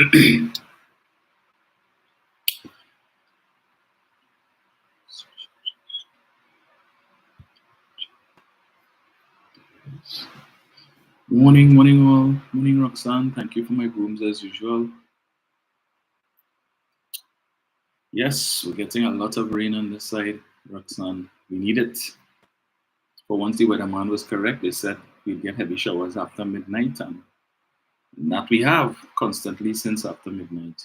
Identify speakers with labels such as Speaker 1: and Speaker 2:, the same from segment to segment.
Speaker 1: Morning, morning all. Morning, Roxanne. Thank you for my rooms as usual. Yes, we're getting a lot of rain on this side, Roxanne. We need it. For once, the weatherman was correct. They said we'd get heavy showers after midnight, and that we have constantly since after midnight.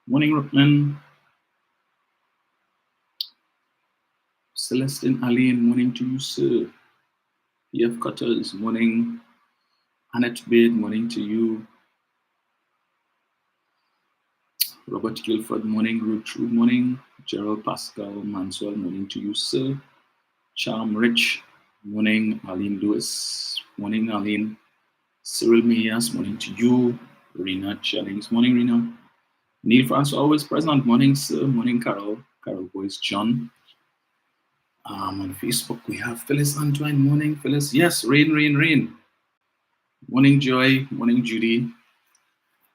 Speaker 1: Morning, Rookman. Celestine Aline, morning to you, sir. PF Cutters, morning. Annette Bade, morning to you. Robert Guilford, morning. Ruth, morning. Gerald Pascal Manswell, morning to you, sir. Charm Rich, morning. Arlene Lewis, morning. Arlene. Cyril Mias, morning to you. Rena Jennings, morning. Rena. Neil Francois, always present, morning, sir. Morning, Carol. Carol Boyce John. On Facebook, we have Phyllis Antoine, morning, Phyllis. Yes, rain, rain, rain. Morning, Joy. Morning, Judy.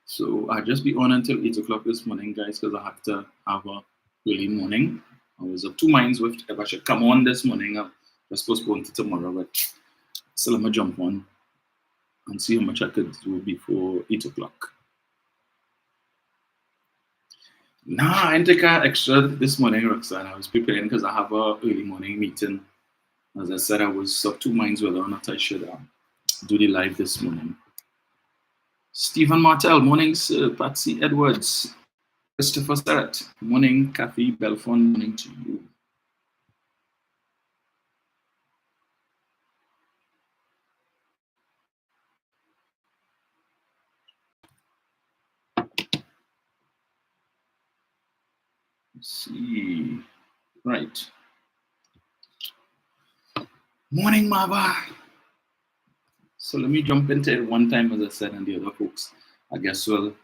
Speaker 1: So I'll just be on until 8 o'clock this morning, guys, because I have to have a early morning. I was of two minds with if I should come on this morning. I was supposed to go to tomorrow, but still I'm going to jump on and see how much I could do before 8 o'clock. Nah, I didn't take an extra this morning, Roxanne. I was preparing because I have a early morning meeting. As I said, I was of two minds whether or not I should do the live this morning. Stephen Martel, morning, sir. Patsy Edwards. Christopher Serrett, morning. Kathy Belfon, morning to you. Let's see. Right. Morning, Mava. So let me jump into it one time, as I said, and the other folks, I guess, will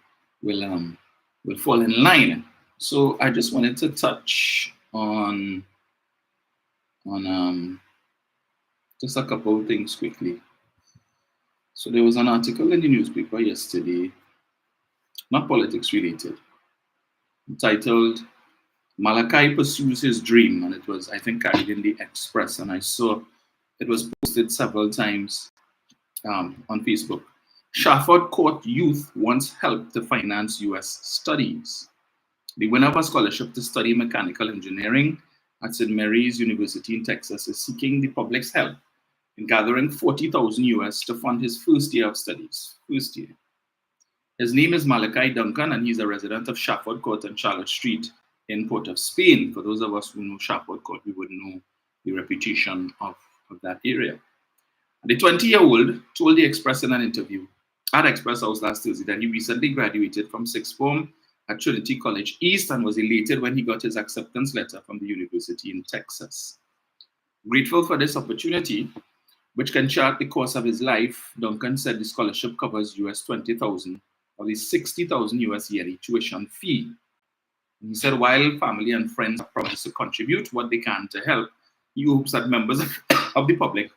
Speaker 1: fall in line. So I just wanted to touch on just a couple of things quickly. So there was an article in the newspaper yesterday, not politics related, titled "Malachi Pursues His Dream," and it was, I think, carried in the Express, and I saw it was posted several times on Facebook. Shafford Court youth wants help to finance U.S. studies. The winner of a scholarship to study mechanical engineering at St. Mary's University in Texas is seeking the public's help in gathering $40,000 US to fund his first year of studies. His name is Malachi Duncan, and he's a resident of Shafford Court on Charlotte Street in Port of Spain. For those of us who know Shafford Court, we would know the reputation of that area. The 20-year-old told the Express in an interview at Express House last Thursday that he recently graduated from sixth form at Trinity College East and was elated when he got his acceptance letter from the university in Texas. Grateful for this opportunity, which can chart the course of his life, Duncan said the scholarship covers US $20,000 of the $60,000 US yearly tuition fee. And he said while family and friends have promised to contribute what they can to help, he hopes that members of the public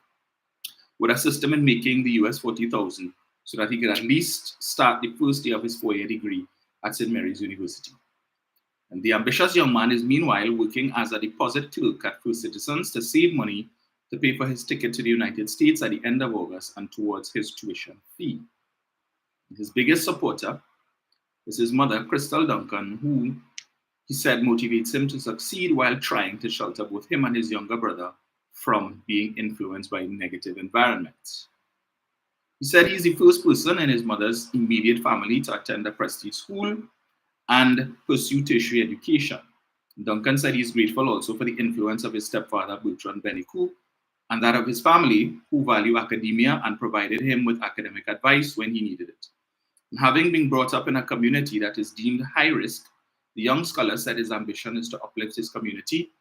Speaker 1: would assist him in making the US $40,000 so that he could at least start the first year of his four-year degree at St. Mary's University. And the ambitious young man is meanwhile working as a deposit clerk at First Citizens to save money to pay for his ticket to the United States at the end of August and towards his tuition fee. His biggest supporter is his mother, Crystal Duncan, who he said motivates him to succeed while trying to shelter both him and his younger brother from being influenced by negative environments. He said he's the first person in his mother's immediate family to attend a prestige school and pursue tertiary education. Duncan said he's grateful also for the influence of his stepfather, Bertrand Benicourt, and that of his family, who value academia and provided him with academic advice when he needed it. And having been brought up in a community that is deemed high risk, the young scholar said his ambition is to uplift his community.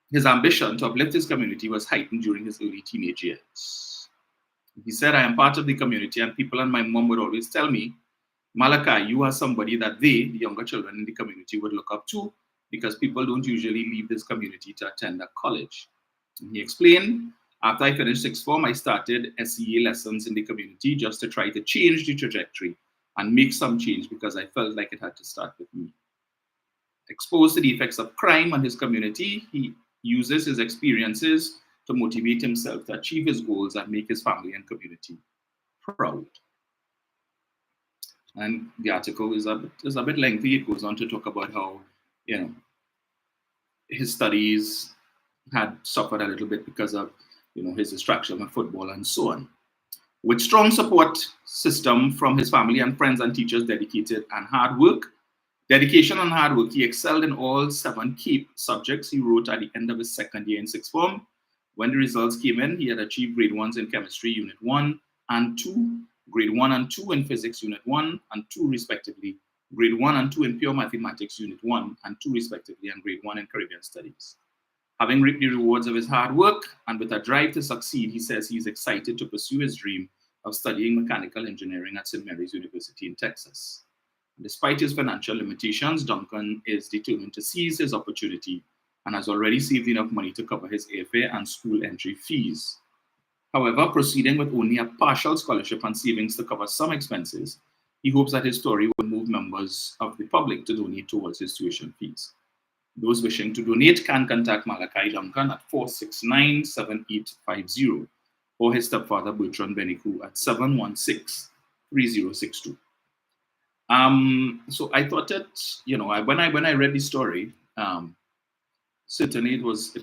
Speaker 1: His ambition to uplift his community was heightened during his early teenage years. He said, I am part of the community, and people and my mom would always tell me, Malachi, you are somebody that they, the younger children in the community, would look up to because people don't usually leave this community to attend a college. And he explained, after I finished sixth form, I started SEA lessons in the community just to try to change the trajectory and make some change because I felt like it had to start with me. Exposed to the effects of crime on his community, he uses his experiences to motivate himself to achieve his goals and make his family and community proud. And the article is a bit lengthy. It goes on to talk about how, you know, his studies had suffered a little bit because of, his distraction with football and so on. With strong support system from his family and friends and teachers, dedication and hard work, he excelled in all 7 key subjects he wrote at the end of his second year in sixth form. When the results came in, he had achieved grade 1s in chemistry unit 1 and 2, grade 1 and 2 in physics unit 1 and 2 respectively, grade 1 and 2 in pure mathematics unit 1 and 2 respectively, and grade 1 in Caribbean studies. Having reaped the rewards of his hard work and with a drive to succeed, he says he is excited to pursue his dream of studying mechanical engineering at St. Mary's University in Texas. Despite his financial limitations, Duncan is determined to seize his opportunity and has already saved enough money to cover his airfare and school entry fees. However, proceeding with only a partial scholarship and savings to cover some expenses, he hopes that his story will move members of the public to donate towards his tuition fees. Those wishing to donate can contact Malachi Duncan at 469-7850 or his stepfather Bertrand Benikou at 716-3062. So I thought that, when I read the story, certainly it was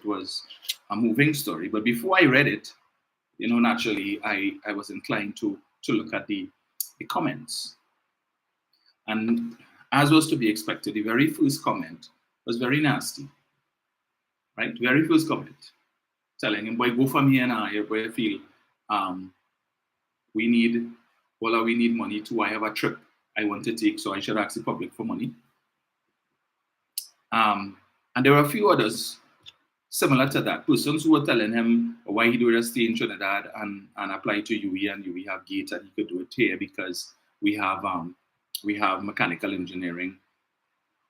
Speaker 1: a moving story. But before I read it, naturally I was inclined to look at the comments. And as was to be expected, the very first comment was very nasty. Right? Very first comment. Telling him, boy, go from here now, your boy feel we need money too. I have a trip I want to take, so I should ask the public for money. And there were a few others similar to that. Persons who were telling him why he would stay in Trinidad and apply to UE, and UE have gate and he could do it here because we have mechanical engineering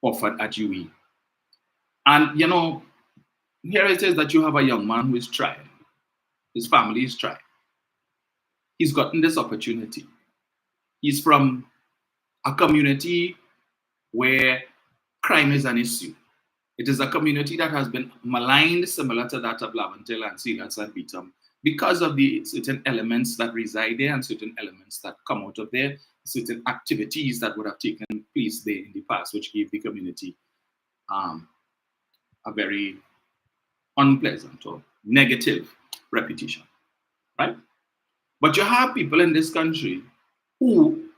Speaker 1: offered at UE. And here it is that you have a young man who is trying. His family is trying. He's gotten this opportunity. He's from a community where crime is an issue. It is a community that has been maligned, similar to that of Laventille and Sealands and Beetham, because of the certain elements that reside there and certain elements that come out of there, certain activities that would have taken place there in the past, which gave the community a very unpleasant or negative reputation, right? But you have people in this country who,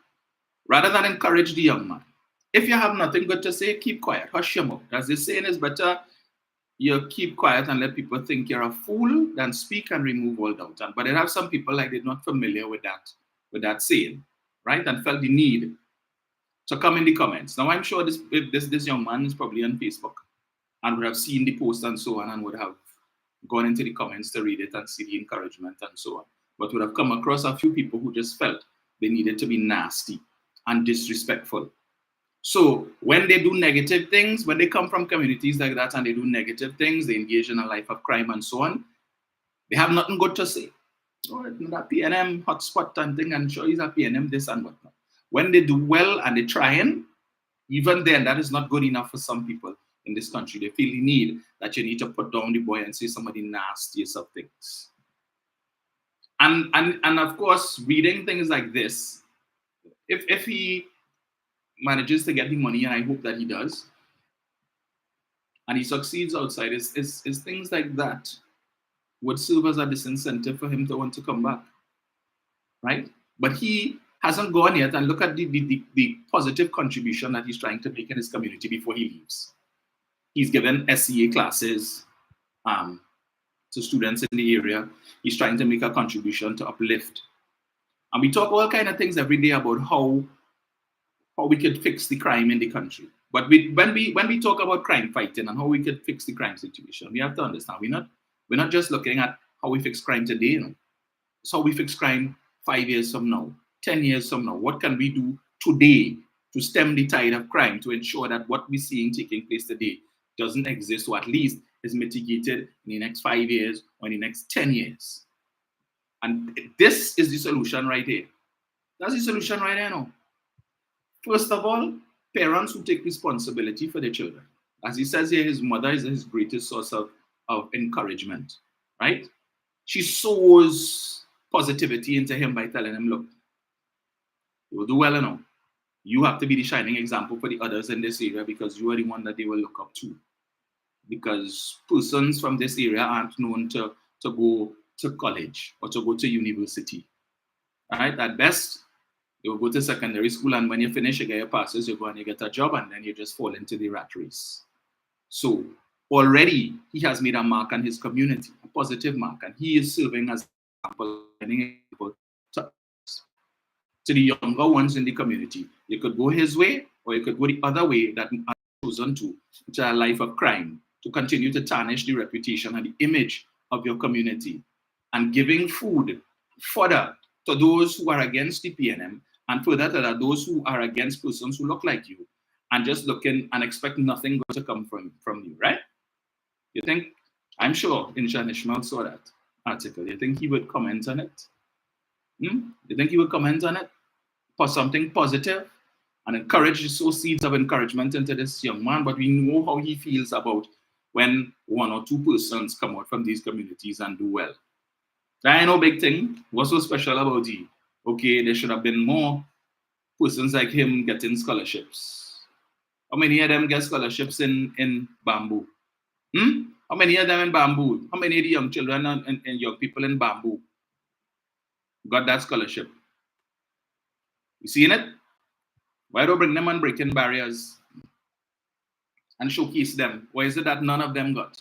Speaker 1: rather than encourage the young man, if you have nothing good to say, keep quiet, hush your mouth. As the saying is, better you keep quiet and let people think you're a fool than speak and remove all doubt. But there are some people like they're not familiar with that saying, right? And felt the need to come in the comments. Now I'm sure this young man is probably on Facebook and would have seen the post and so on and would have gone into the comments to read it and see the encouragement and so on. But would have come across a few people who just felt they needed to be nasty and disrespectful. So when they do negative things, when they come from communities like that and they do negative things, they engage in a life of crime and so on, they have nothing good to say. Oh, that PNM hotspot and thing, and sure he's a PNM this and whatnot. When they do well and they're trying, even then that is not good enough for some people in this country. They feel the need that you need to put down the boy and say some of the nastiest of things. And of course, reading things like this, if he manages to get the money, and I hope that he does, and he succeeds outside, is things like that would serve as a disincentive for him to want to come back, right? But he hasn't gone yet, and look at the positive contribution that he's trying to make in his community before he leaves. He's given SEA classes to students in the area. He's trying to make a contribution to uplift. And we talk all kind of things every day about how we could fix the crime in the country. But when we talk about crime fighting and how we could fix the crime situation, we have to understand we're not just looking at how we fix crime today. It's how we fix crime 5 years from now, 10 years from now. What can we do today to stem the tide of crime, to ensure that what we're seeing taking place today doesn't exist, or at least is mitigated in the next 5 years or in the next 10 years. And this is the solution right here. That's the solution right here now. First of all, parents who take responsibility for their children. As he says here, his mother is his greatest source of encouragement, right? She sows positivity into him by telling him, look, you will do well enough. You have to be the shining example for the others in this area because you are the one that they will look up to. Because persons from this area aren't known to go to college or to go to university. Right? At best, you go to secondary school, and when you finish, you get your passes, you go and you get a job, and then you just fall into the rat race. So already he has made a mark on his community, a positive mark, and he is serving as an example to the younger ones in the community. You could go his way, or you could go the other way that I chosen to, which is a life of crime, to continue to tarnish the reputation and the image of your community, and giving food, fodder to those who are against the PNM, and further to those who are against persons who look like you, and just looking and expect nothing to come from you, right? You think, I'm sure Inshan Ishmael saw that article. You think he would comment on it? You think he would comment on it? For something positive and encourage to sow seeds of encouragement into this young man, but we know how he feels about when one or two persons come out from these communities and do well. That ain't no big thing. What's so special about he? Okay, there should have been more persons like him getting scholarships. How many of them get scholarships in Bamboo? How many of them in Bamboo? How many of the young children and young people in Bamboo got that scholarship? You seen it? Why don't bring them and breaking barriers and showcase them? Why is it that none of them got?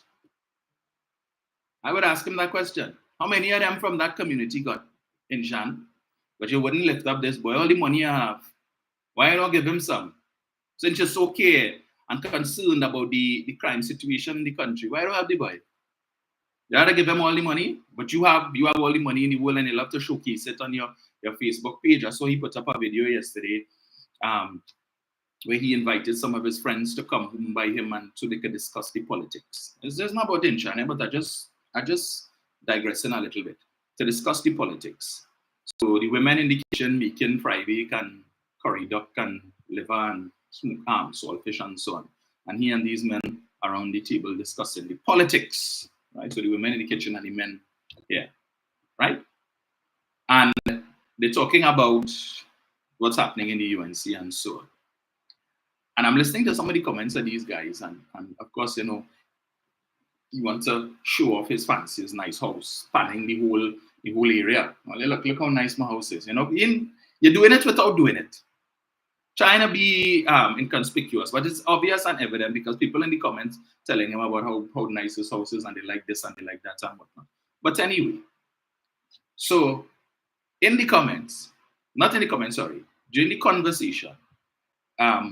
Speaker 1: I would ask him that question. How many of them from that community got in Shan? But you wouldn't lift up this boy. All the money you have, why not give him some? Since you're so care and concerned about the crime situation in the country, why don't have the boy? You gotta give him all the money, but you have all the money in the world and you love to showcase it on your Facebook page. I saw he put up a video yesterday where he invited some of his friends to come home by him and so they could discuss the politics. It's just not about Inchana, but I just digressing a little bit to discuss the politics. So the women in the kitchen making fried bake and curry duck and liver and smoked saltfish and so on. And he and these men around the table discussing the politics, right? So the women in the kitchen and the men here, right? And they're talking about what's happening in the UNC and so on. And I'm listening to some of the comments of these guys, and of course, you he wants to show off his fancy, his nice house, spanning the whole area. Well, look how nice my house is. You're doing it without doing it. Trying to be inconspicuous, but it's obvious and evident because people in the comments telling him about how nice his house is and they like this and they like that and whatnot. But anyway, so in the comments, not in the comments, sorry, during the conversation,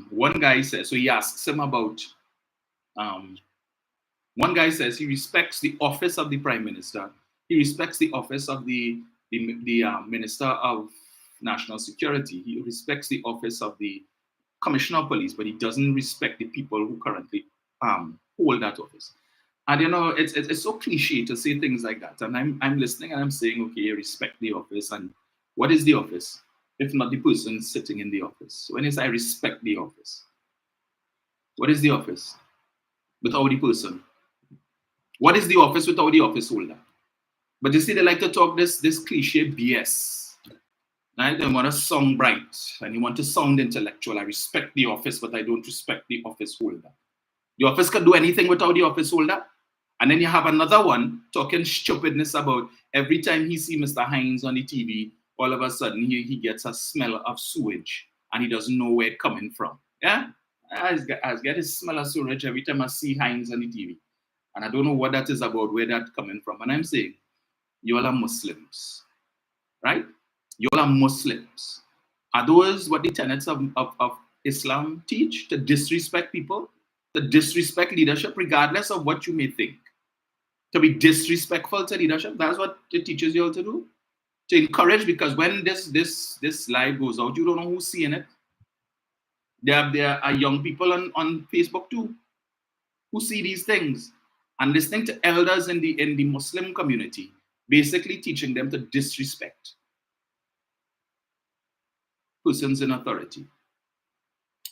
Speaker 1: one guy says, so he asks him about, one guy says he respects the office of the Prime Minister. He respects the office of the Minister of National Security. He respects the office of the Commissioner of Police, but he doesn't respect the people who currently hold that office. And it's so cliche to say things like that. And I'm listening and I'm saying, okay, respect the office. And what is the office? If not the person sitting in the office. So when I respect the office, what is the office without the person? What is the office without the office holder? But you see, they like to talk this cliche BS. Right? They want to sound bright and you want to sound intellectual. I respect the office, but I don't respect the office holder. The office can do anything without the office holder. And then you have another one talking stupidness about every time he sees Mr. Hines on the TV, all of a sudden he gets a smell of sewage and he doesn't know where it's coming from. Yeah? I get a smell of sewage every time I see Hines on the TV. And I don't know what that is about, where that's coming from. And I'm saying, you all are Muslims, right? You all are Muslims. Are those what the tenets of Islam teach? To disrespect people? To disrespect leadership, regardless of what you may think? To be disrespectful to leadership? That's what it teaches you all to do? To encourage, because when this live goes out, you don't know who's seeing it. There are young people on Facebook too who see these things and listening to elders in the Muslim community, basically teaching them to disrespect persons in authority.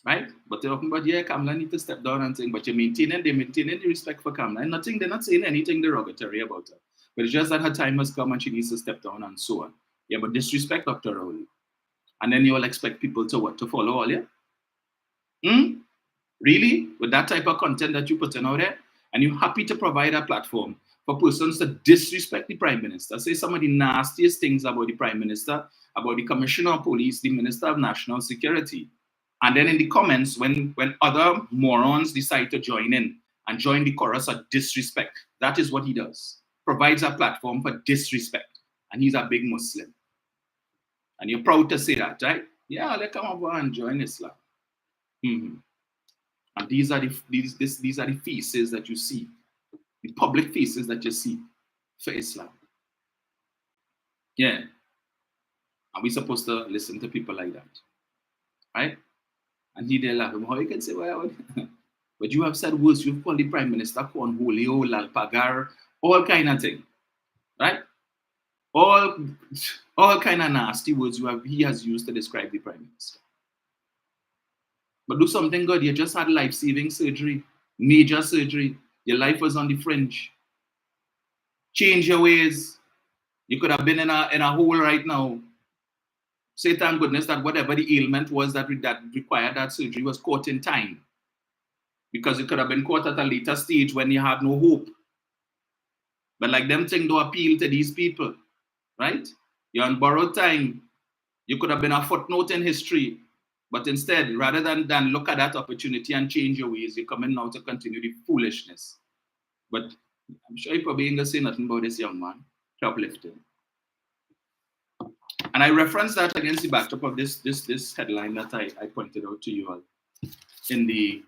Speaker 1: right? But they're talking about, yeah, Kamla need to step down and saying, but they're maintaining the respect for Kamla. And they're not saying anything derogatory about her. But it's just that her time has come and she needs to step down and so on. Yeah, but disrespect Dr. Rowley. And then you all expect people to what? To follow all, yeah? Really? With that type of content that you put in out there? And you're happy to provide a platform for persons to disrespect the Prime Minister, say some of the nastiest things about the Prime Minister, about the Commissioner of Police, the Minister of National Security. And then in the comments, when other morons decide to join in and join the chorus of disrespect, that is what he does. Provides a platform for disrespect. And he's a big Muslim. And you're proud to say that, right? Yeah, let's come over and join Islam. And these are the faces that you see, the public faces that you see for Islam. Yeah. Are we supposed to listen to people like that? Right? And he there laughing. How you can say, well, but you have said words, you've called the Prime Minister Cornholio, Lalpagar, all kind of thing. Right? All kind of nasty words he has used to describe the Prime Minister. But do something good. You just had life-saving surgery, major surgery. Your life was on the fringe. Change your ways. You could have been in a hole right now. Say thank goodness that whatever the ailment was that required that surgery was caught in time. Because it could have been caught at a later stage when you had no hope. But like them things don't appeal to these people, right? You're on borrowed time. You could have been a footnote in history. But instead, rather than look at that opportunity and change your ways, you're coming now to continue the foolishness. But I'm sure you probably ain't gonna say nothing about this young man, shoplifting. And I reference that against the backdrop of this headline that I pointed out to you all in the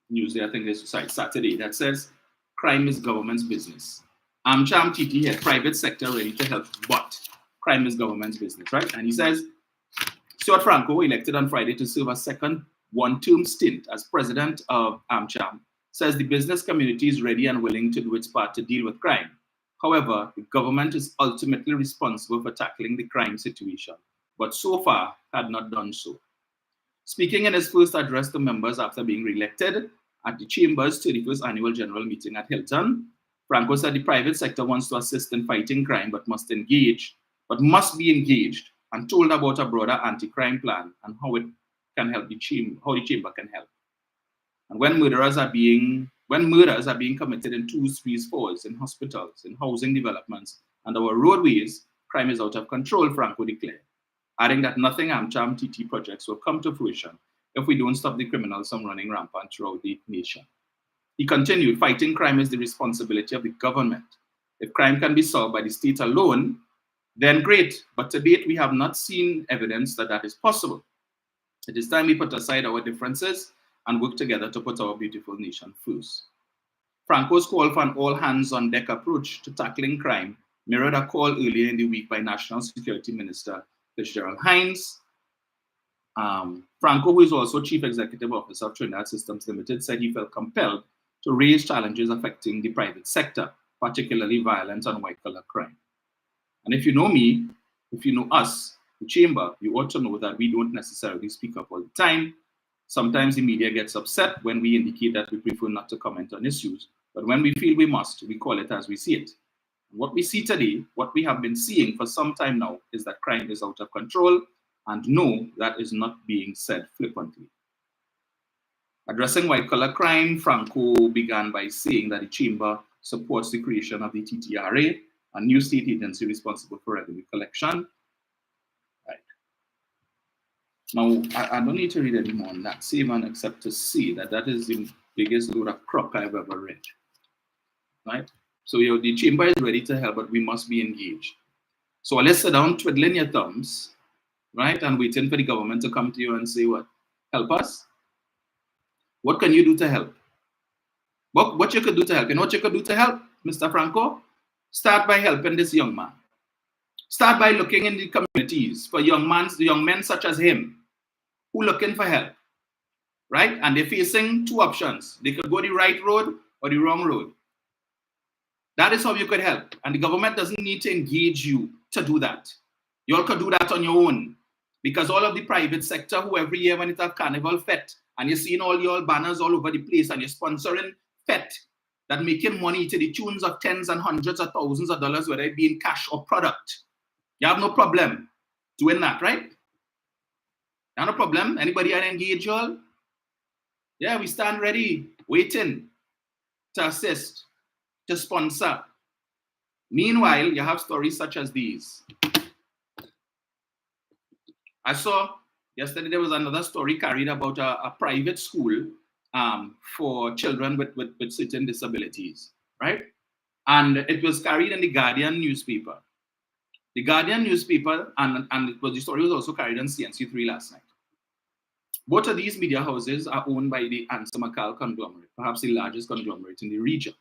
Speaker 1: news there, I think it's Saturday, that says, crime is government's business. Amcham TT here, private sector ready to help, but crime is government's business, right? And he says, Stuart Franco, elected on Friday to serve a second one-term stint as president of AmCham, says the business community is ready and willing to do its part to deal with crime. However, the government is ultimately responsible for tackling the crime situation, but so far had not done so. Speaking in his first address to members after being re-elected at the Chamber's 31st annual general meeting at Hilton, Franco said the private sector wants to assist in fighting crime but must be engaged, and told about a broader anti-crime plan and how it can help the chamber can help. And when murders are being committed in 2s, 3s, 4s, in hospitals, in housing developments, and our roadways, crime is out of control, Franco declared, adding that nothing AmCham TT projects will come to fruition if we don't stop the criminals from running rampant throughout the nation. He continued, fighting crime is the responsibility of the government. If crime can be solved by the state alone, then great. But to date, we have not seen evidence that is possible. It is time we put aside our differences and work together to put our beautiful nation first. Franco's call for an all-hands-on-deck approach to tackling crime mirrored a call earlier in the week by National Security Minister Fitzgerald Hines. Franco, who is also Chief Executive Officer of Trinidad Systems Limited, said he felt compelled to raise challenges affecting the private sector, particularly violence and white-collar crime. And if you know me, if you know us, the chamber, you ought to know that we don't necessarily speak up all the time. Sometimes the media gets upset when we indicate that we prefer not to comment on issues. But when we feel we must, we call it as we see it. And what we see today, what we have been seeing for some time now, is that crime is out of control. And no, that is not being said flippantly. Addressing white-collar crime, Franco began by saying that the chamber supports the creation of the TTRA, a new state agency responsible for revenue collection. Right. Now, I don't need to read any more on that, save and except to see that that is the biggest load of crock I've ever read. Right? So the chamber is ready to help, but we must be engaged. So let's sit down twiddling your thumbs, right, and waiting for the government to come to you and say, what? Help us? What can you do to help? What you could do to help? You know what you could do to help, Mr. Franco? Start by helping this young man. Start by looking in the communities for young men such as him who are looking for help, right? And they're facing two options. They could go the right road or the wrong road. That is how you could help. And the government doesn't need to engage you to do that. You all could do that on your own. Because all of the private sector, who every year when it's a carnival fete, and you're seeing all your banners all over the place, and you're sponsoring fete that making money to the tunes of tens and hundreds of thousands of dollars, whether it be in cash or product. You have no problem doing that, right? You have no problem. Anybody want to engage y'all? Yeah, we stand ready, waiting to assist, to sponsor. Meanwhile, you have stories such as these. I saw yesterday there was another story carried about a private school for children with certain disabilities, right? And it was carried in the Guardian newspaper. The Guardian newspaper, and the story was also carried on CNC3 last night. Both of these media houses are owned by the Ansa conglomerate, perhaps the largest conglomerate in the region.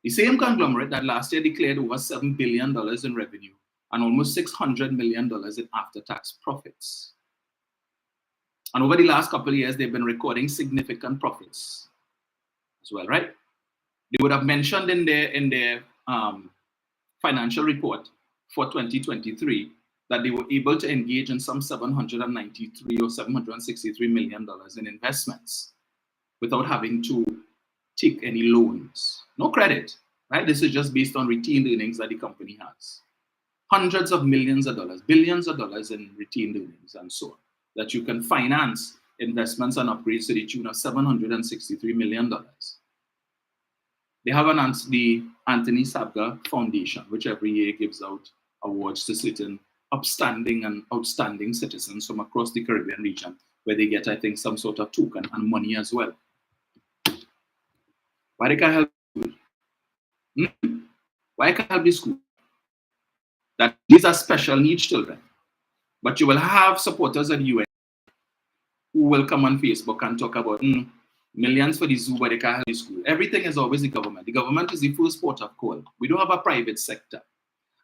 Speaker 1: The same conglomerate that last year declared over $7 billion in revenue and almost $600 million in after-tax profits. And over the last couple of years, they've been recording significant profits as well, right? They would have mentioned in their financial report for 2023 that they were able to engage in some $793 or $763 million in investments without having to take any loans. No credit, right? This is just based on retained earnings that the company has. Hundreds of millions of dollars, billions of dollars in retained earnings and so on, that you can finance investments and upgrades to the tune of $763 million. They have announced the Anthony Sabga Foundation, which every year gives out awards to certain upstanding and outstanding citizens from across the Caribbean region, where they get, I think, some sort of token and money as well. Why they can't help school? Why can't help the school? That these are special needs children. But you will have supporters of the UN who will come on Facebook and talk about millions for the zoo, but they can't help the school. Everything is always the government. The government is the first port of call. We don't have a private sector.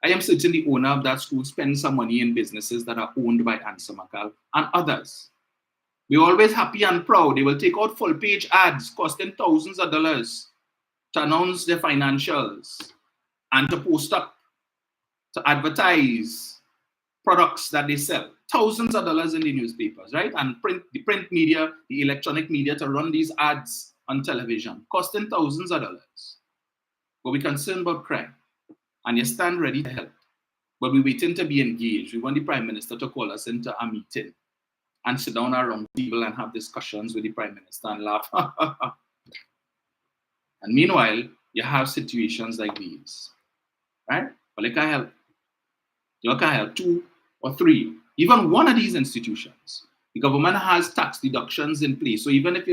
Speaker 1: I am certain the owner of that school spends some money in businesses that are owned by Ansa Makal and others. We're always happy and proud. They will take out full-page ads costing thousands of dollars to announce their financials and to post up, to advertise products that they sell. Thousands of dollars in the newspapers, right? And the print media, the electronic media to run these ads on television, costing thousands of dollars. But we're concerned about crime. And you stand ready to help. But we're waiting to be engaged. We want the Prime Minister to call us into a meeting and sit down around the table and have discussions with the Prime Minister and laugh. And meanwhile, you have situations like these, right? But you can't help. You can't help 2 or 3, even one of these institutions. The government has tax deductions in place. So even if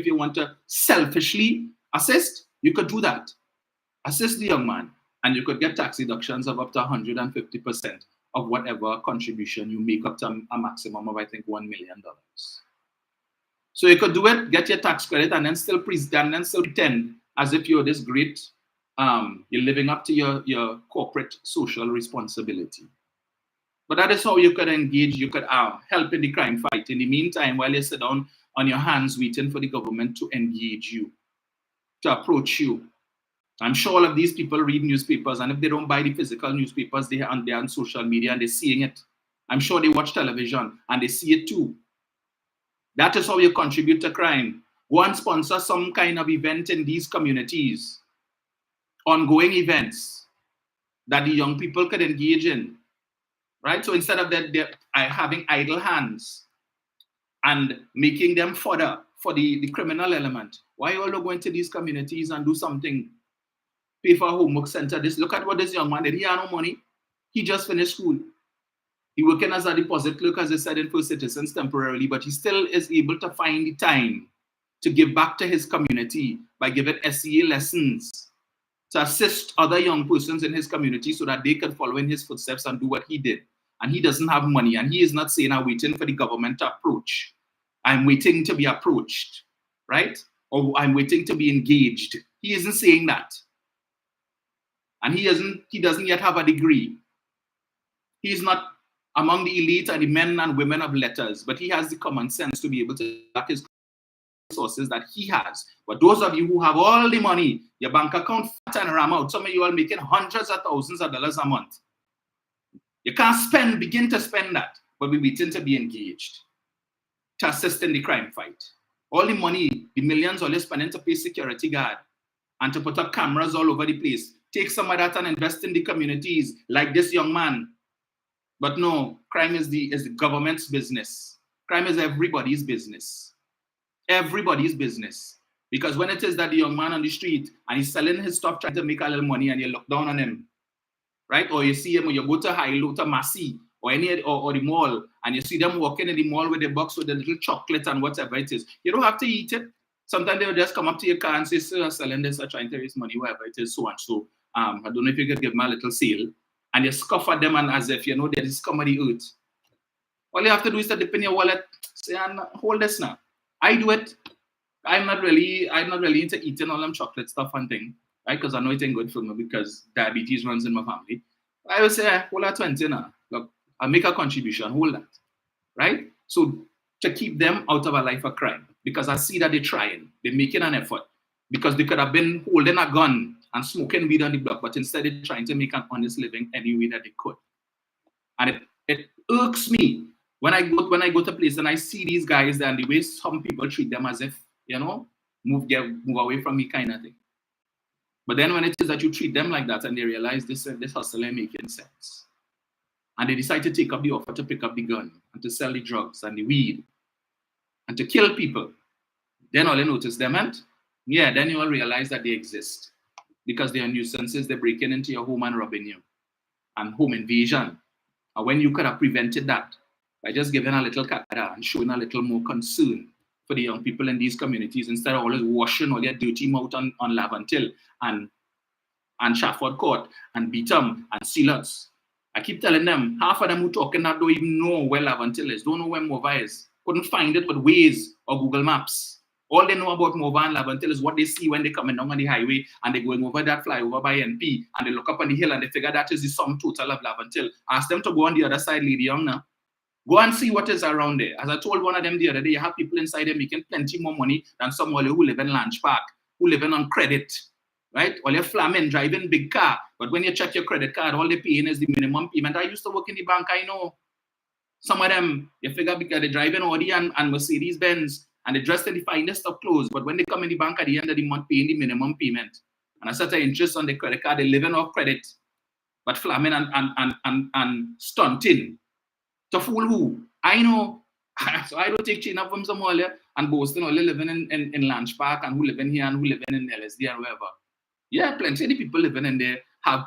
Speaker 1: you want to selfishly assist, you could do that. Assist the young man. And you could get tax deductions of up to 150% of whatever contribution you make, up to a maximum of, I think, $1 million. So you could do it, get your tax credit, and then still pretend as if you're this great, you're living up to your corporate social responsibility. But that is how you could engage, you could help in the crime fight. In the meantime, while you sit down on your hands waiting for the government to engage you, to approach you. I'm sure all of these people read newspapers, and if they don't buy the physical newspapers, they're on social media and they're seeing it. I'm sure they watch television and they see it too. That is how you contribute to crime. Go and sponsor some kind of event in these communities, ongoing events that the young people could engage in, right? So instead of that, they're having idle hands and making them fodder for the criminal element. Why all go into these communities and do something? Pay for a homework center. Look at what this young man did. He had no money. He just finished school. He working as a deposit clerk, as I said, in First Citizens temporarily, but he still is able to find the time to give back to his community by giving SEA lessons to assist other young persons in his community so that they can follow in his footsteps and do what he did. And he doesn't have money. And he is not saying, I'm waiting for the government to approach. I'm waiting to be approached, right? Or I'm waiting to be engaged. He isn't saying that. And he doesn't yet have a degree. He's not among the elite and the men and women of letters, but he has the common sense to be able to back his resources that he has. But those of you who have all the money, your bank account fat and ram out, some of you are making hundreds of thousands of dollars a month. You can't begin to spend that. but we're waiting to be engaged, to assist in the crime fight. All the money, the millions all they're spending to pay security guard and to put up cameras all over the place. Take some of that and invest in the communities like this young man. But no, crime is the government's business. Crime is everybody's business. Everybody's business. Because when it is that the young man on the street and he's selling his stuff, trying to make a little money, and you look down on him, right? Or you see him, or you go to Hilo, to Massy, or the mall, and you see them walking in the mall with a box with a little chocolate and whatever it is. You don't have to eat it. Sometimes they'll just come up to your car and say, sir, selling this, or trying to raise money, whatever it is, so and so. I don't know if you could give me a little sale. And you scoff at them and as if, you know, there is scum of the earth. All you have to do is to dip in your wallet, say, and hold this now. I do it. I'm not really into eating all them chocolate stuff and thing, right? Because I know it ain't good for me because diabetes runs in my family. I will say, hold that 20 now. Look, I'll make a contribution, hold that, right? So to keep them out of a life of crime, because I see that they're trying, they're making an effort, because they could have been holding a gun and smoking weed on the block, but instead they're trying to make an honest living any way that they could. And it irks me when I go to places and I see these guys and the way some people treat them as if, you know, move away from me kind of thing. But then when it is that you treat them like that and they realize this hustle ain't making sense, and they decide to take up the offer to pick up the gun and to sell the drugs and the weed and to kill people, then all you notice them and then you all realize that they exist because they are nuisances. They're breaking into your home and robbing you, and home invasion. And when you could have prevented that by just giving a little cara and showing a little more concern for the young people in these communities, instead of always washing all their dirty mouth on Lavantil and Shafford Court and Beetham and Sealers. I keep telling them, half of them who talking that don't even know where Lavantil is, don't know where Mova is, couldn't find it with Waze or Google Maps. All they know about Mova and Lavantil is what they see when they're coming down on the highway and they're going over that flyover by NP and they look up on the hill and they figure that is the sum total of Lavantil. Ask them to go on the other side, Lady Young now. Go and see what is around there. As I told one of them the other day, you have people inside there making plenty more money than some of you who live in Lange Park, who live in on credit, right? All you're flamming, driving big car. But when you check your credit card, all they're paying is the minimum payment. I used to work in the bank, I know. Some of them, you figure because they're driving Audi and Mercedes Benz and they're dressed in the finest of clothes. But when they come in the bank at the end of the month, paying the minimum payment and a certain interest on the credit card, they're living off credit, but flamming and stunting. To fool who? I know. So I don't take chain up from somewhere and boasting only living in Lange Park and who living here and who living in LSD and wherever. Yeah, plenty of the people living in there have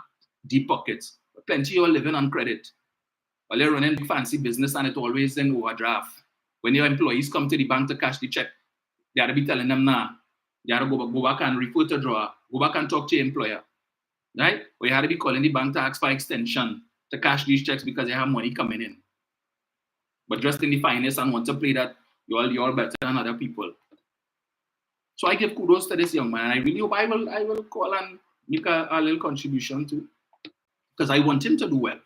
Speaker 1: deep pockets. But plenty are living on credit. While you're running fancy business and it's always in overdraft. When your employees come to the bank to cash the check, they ought to be telling them, nah, you ought to go back and refer to drawer. Go back and talk to your employer. Right? Or you ought to be calling the bank to ask for extension to cash these checks because they have money coming in. But dressed in the finest and want to play that you're better than other people. So I give kudos to this young man. I really hope I will call and make a little contribution too, because I want him to do well.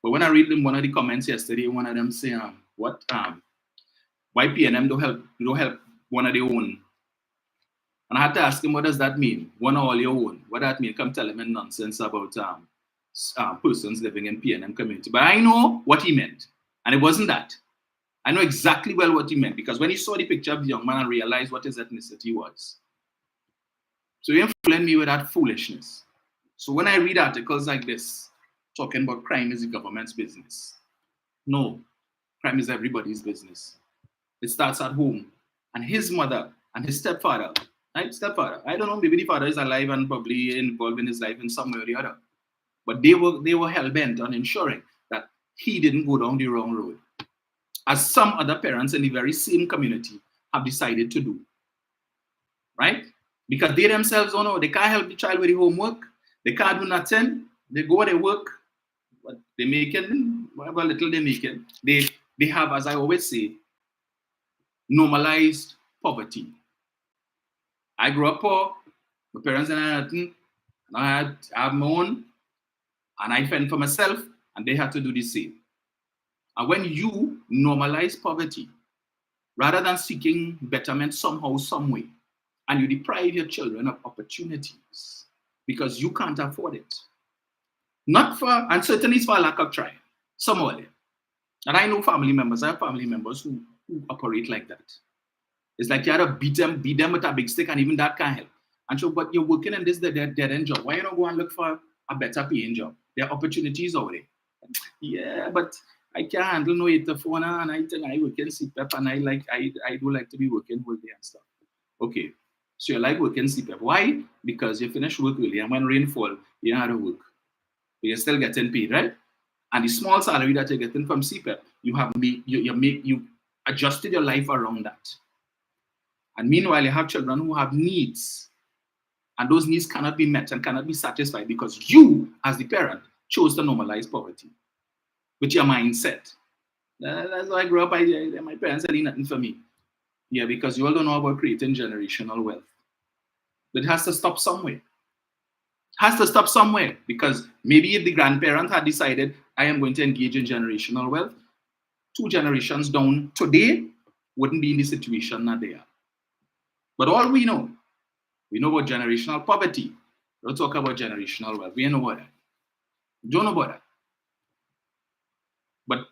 Speaker 1: But when I read in one of the comments yesterday, one of them say, why PNM don't help one of their own? And I had to ask him, what does that mean? One of all your own. What that mean? Come tell him nonsense about persons living in PNM community. But I know what he meant. And it wasn't that. I know exactly well what he meant, because when he saw the picture of the young man and realized what his ethnicity was. So he influenced me with that foolishness. So when I read articles like this, talking about crime is the government's business. No, crime is everybody's business. It starts at home. And his mother and his stepfather, right? Stepfather, I don't know, maybe the father is alive and probably involved in his life in some way or the other. But they were hell-bent on ensuring that he didn't go down the wrong road, as some other parents in the very same community have decided to do, right? Because they themselves don't know, they can't help the child with the homework, they can't do nothing, they go to work, but they make it, whatever little they make it, they have, as I always say, normalized poverty. I grew up poor, my parents didn't have nothing, and I have my own, and I fend for myself, and they had to do the same. And when you normalize poverty, rather than seeking betterment somehow, some way, and you deprive your children of opportunities because you can't afford it, not for, and certainly it's for a lack of trying, somewhere. And I know family members, I have family members who operate like that. It's like you had to beat them with a big stick, and even that can't help. And so, but you're working in this dead end job. Why you not go and look for a better paying job? There are opportunities already. Yeah, but I can't handle no 8 to 4 now, and I think I work in CPEP, and I do like to be working whole day and stuff. Okay, so you like working CPEP. Why? Because you finish work early, and when rain fall, you don't have to work. But you're still getting paid, right? And the small salary that you're getting from CPEP, you adjusted your life around that. And meanwhile, you have children who have needs, and those needs cannot be met and cannot be satisfied because you, as the parent, chose to normalize poverty with your mindset. That's why I grew up. My parents said nothing for me. Yeah, because you all don't know about creating generational wealth. But it has to stop somewhere. Has to stop somewhere, because maybe if the grandparent had decided, I am going to engage in generational wealth, 2 generations down today wouldn't be in the situation that they are. But all we know about generational poverty. Don't talk about generational wealth. We don't know about that. We don't know about that. But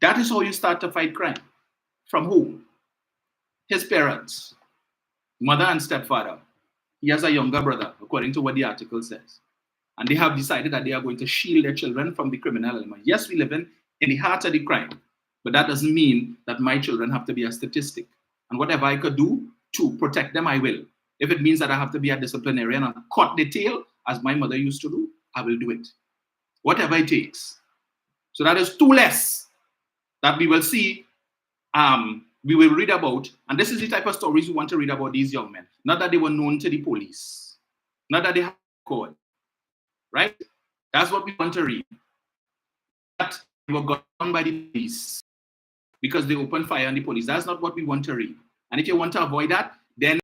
Speaker 1: that is how you start to fight crime. From who? His parents, mother and stepfather. He has a younger brother, according to what the article says. And they have decided that they are going to shield their children from the criminal element. Yes, we live in the heart of the crime, but that doesn't mean that my children have to be a statistic. And whatever I could do to protect them, I will. If it means that I have to be a disciplinarian and cut the tail, as my mother used to do, I will do it. Whatever it takes. So that is 2 less that we will see, we will read about. And this is the type of stories we want to read about these young men. Not that they were known to the police. Not that they have code. Right? That's what we want to read. That they were gone by the police because they opened fire on the police. That's not what we want to read. And if you want to avoid that, then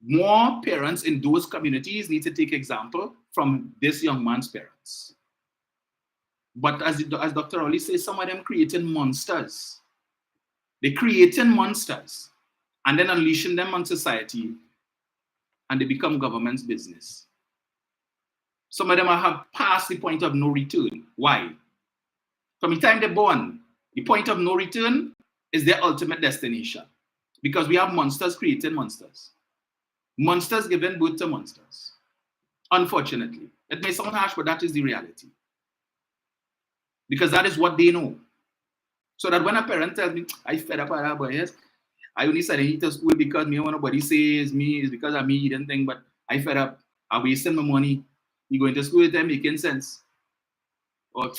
Speaker 1: more parents in those communities need to take example from this young man's parents. But as Dr. Rowley says, some of them creating monsters. They're creating monsters and then unleashing them on society, and they become government's business. Some of them have passed the point of no return. Why? From the time they're born, the point of no return is their ultimate destination. Because we have monsters creating monsters. Monsters giving birth to monsters. Unfortunately. It may sound harsh, but that is the reality. Because that is what they know. So that when a parent tells me, I fed up with that boy, yes, I only said I need to school because me, nobody says me, it's because of me, he didn't think, but I fed up. I'm wasting my money. You going to school with them making sense. Or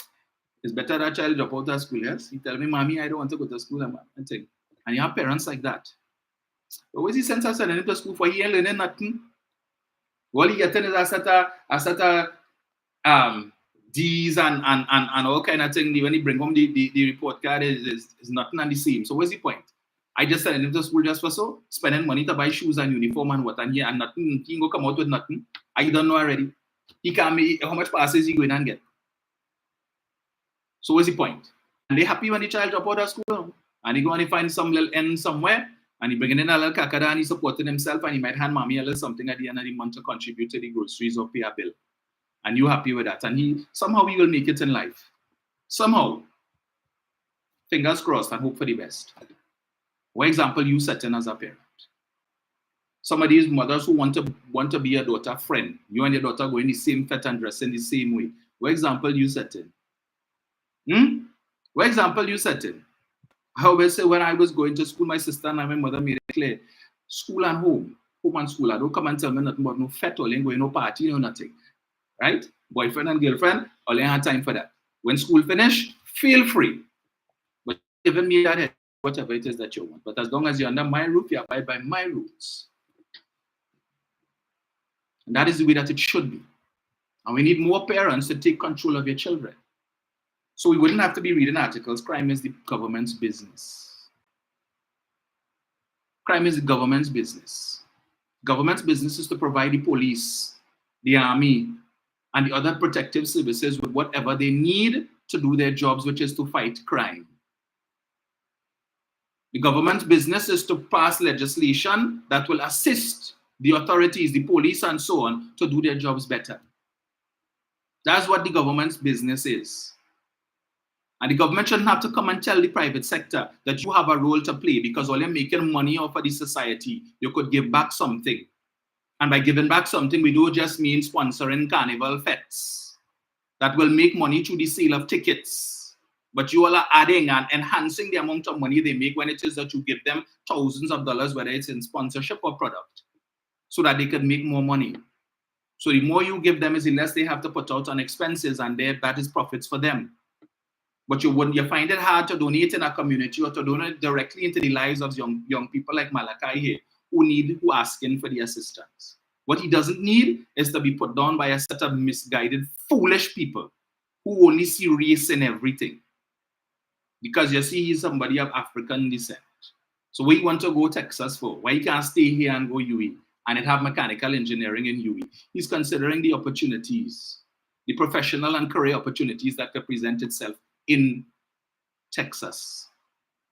Speaker 1: it's better that child drop out of school, yes? He tell me, Mommy, I don't want to go to school. And you have parents like that. But what's the sense of sending him to school for? He ain't learning nothing. All he getting is a set of D's and all kind of thing. When he bring home the report card, is nothing and the same. So what's the point? I just send him to school just for so, spending money to buy shoes and uniform and what and here and nothing. He ain't go come out with nothing. I don't know already. He can't make how much passes he going and get. So what's the point? And they happy when the child drop out of school and he go and he find some little end somewhere and he bringing in a little kakada and he supporting himself and he might hand mommy a little something at the end of the month to contribute to the groceries or pay a bill. And you happy with that. And somehow he will make it in life. Somehow. Fingers crossed and hope for the best. For example, you setting as a parent. Some of these mothers who want to be a daughter friend. You and your daughter go in the same fit and dress in the same way. What example you setting? What example you setting? I always say when I was going to school, my sister and my mother made it clear. School and home. Home and school. I don't come and tell me nothing about no fete or going no party, no nothing. Right? Boyfriend and girlfriend, all have time for that. When school finish, feel free. But even me that whatever it is that you want. But as long as you're under my roof, you abide by my rules. And that is the way that it should be. And we need more parents to take control of your children. So we wouldn't have to be reading articles. Crime is the government's business. Crime is the government's business. Government's business is to provide the police, the army, and the other protective services with whatever they need to do their jobs, which is to fight crime. The government's business is to pass legislation that will assist the authorities, the police, and so on, to do their jobs better. That's what the government's business is. And the government shouldn't have to come and tell the private sector that you have a role to play because all you're making money off of the society, you could give back something. And by giving back something, we don't just mean sponsoring carnival fetes that will make money through the sale of tickets. But you all are adding and enhancing the amount of money they make when it is that you give them thousands of dollars, whether it's in sponsorship or product, so that they can make more money. So the more you give them is the less they have to put out on expenses, and that is profits for them. But you find it hard to donate in a community or to donate directly into the lives of young people like Malachi here who asking for the assistance. What he doesn't need is to be put down by a set of misguided, foolish people who only see race in everything. Because you see, he's somebody of African descent. So where you want to go Texas for? Why you can't stay here and go UE and it have mechanical engineering in UE? He's considering the opportunities, the professional and career opportunities that could present itself in Texas.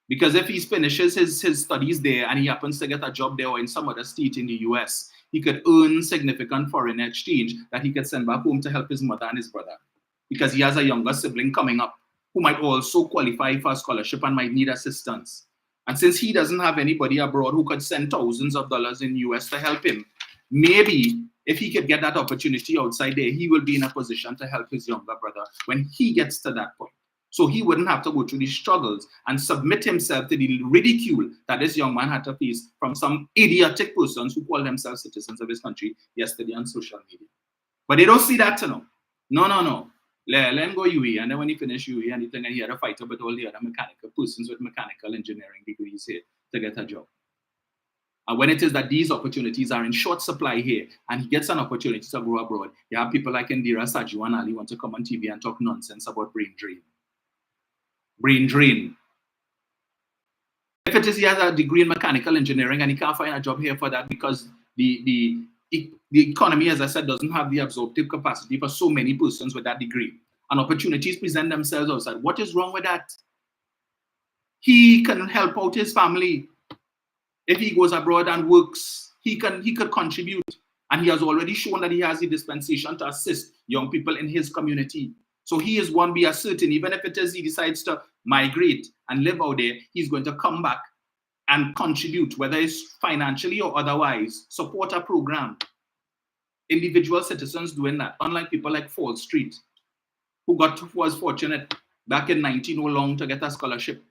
Speaker 1: Because if he finishes his studies there and he happens to get a job there or in some other state in the US, he could earn significant foreign exchange that he could send back home to help his mother and his brother. Because he has a younger sibling coming up who might also qualify for a scholarship and might need assistance. And since he doesn't have anybody abroad who could send thousands of dollars in US to help him, maybe if he could get that opportunity outside there, he will be in a position to help his younger brother when he gets to that point. So he wouldn't have to go through these struggles and submit himself to the ridicule that this young man had to face from some idiotic persons who call themselves citizens of his country yesterday on social media. But they don't see that to know. No. Let him go UE, and then when he finish UE and he had to fight up with all the other mechanical persons with mechanical engineering degrees here to get a job. And when it is that these opportunities are in short supply here, and he gets an opportunity to grow abroad, you have people like Indira, Saju, and Ali want to come on TV and talk nonsense about brain drain. Brain drain. If it is he has a degree in mechanical engineering and he can't find a job here for that because the economy, as I said, doesn't have the absorptive capacity for so many persons with that degree, and opportunities present themselves outside. What is wrong with that? He can help out his family. If he goes abroad and works, he could contribute. And he has already shown that he has the dispensation to assist young people in his community. So he is one, be certain, even if it is he decides to migrate and live out there, he's going to come back and contribute, whether it's financially or otherwise, support a program. Individual citizens doing that, unlike people like Fall Street, who was fortunate back in 1901 to get a scholarship,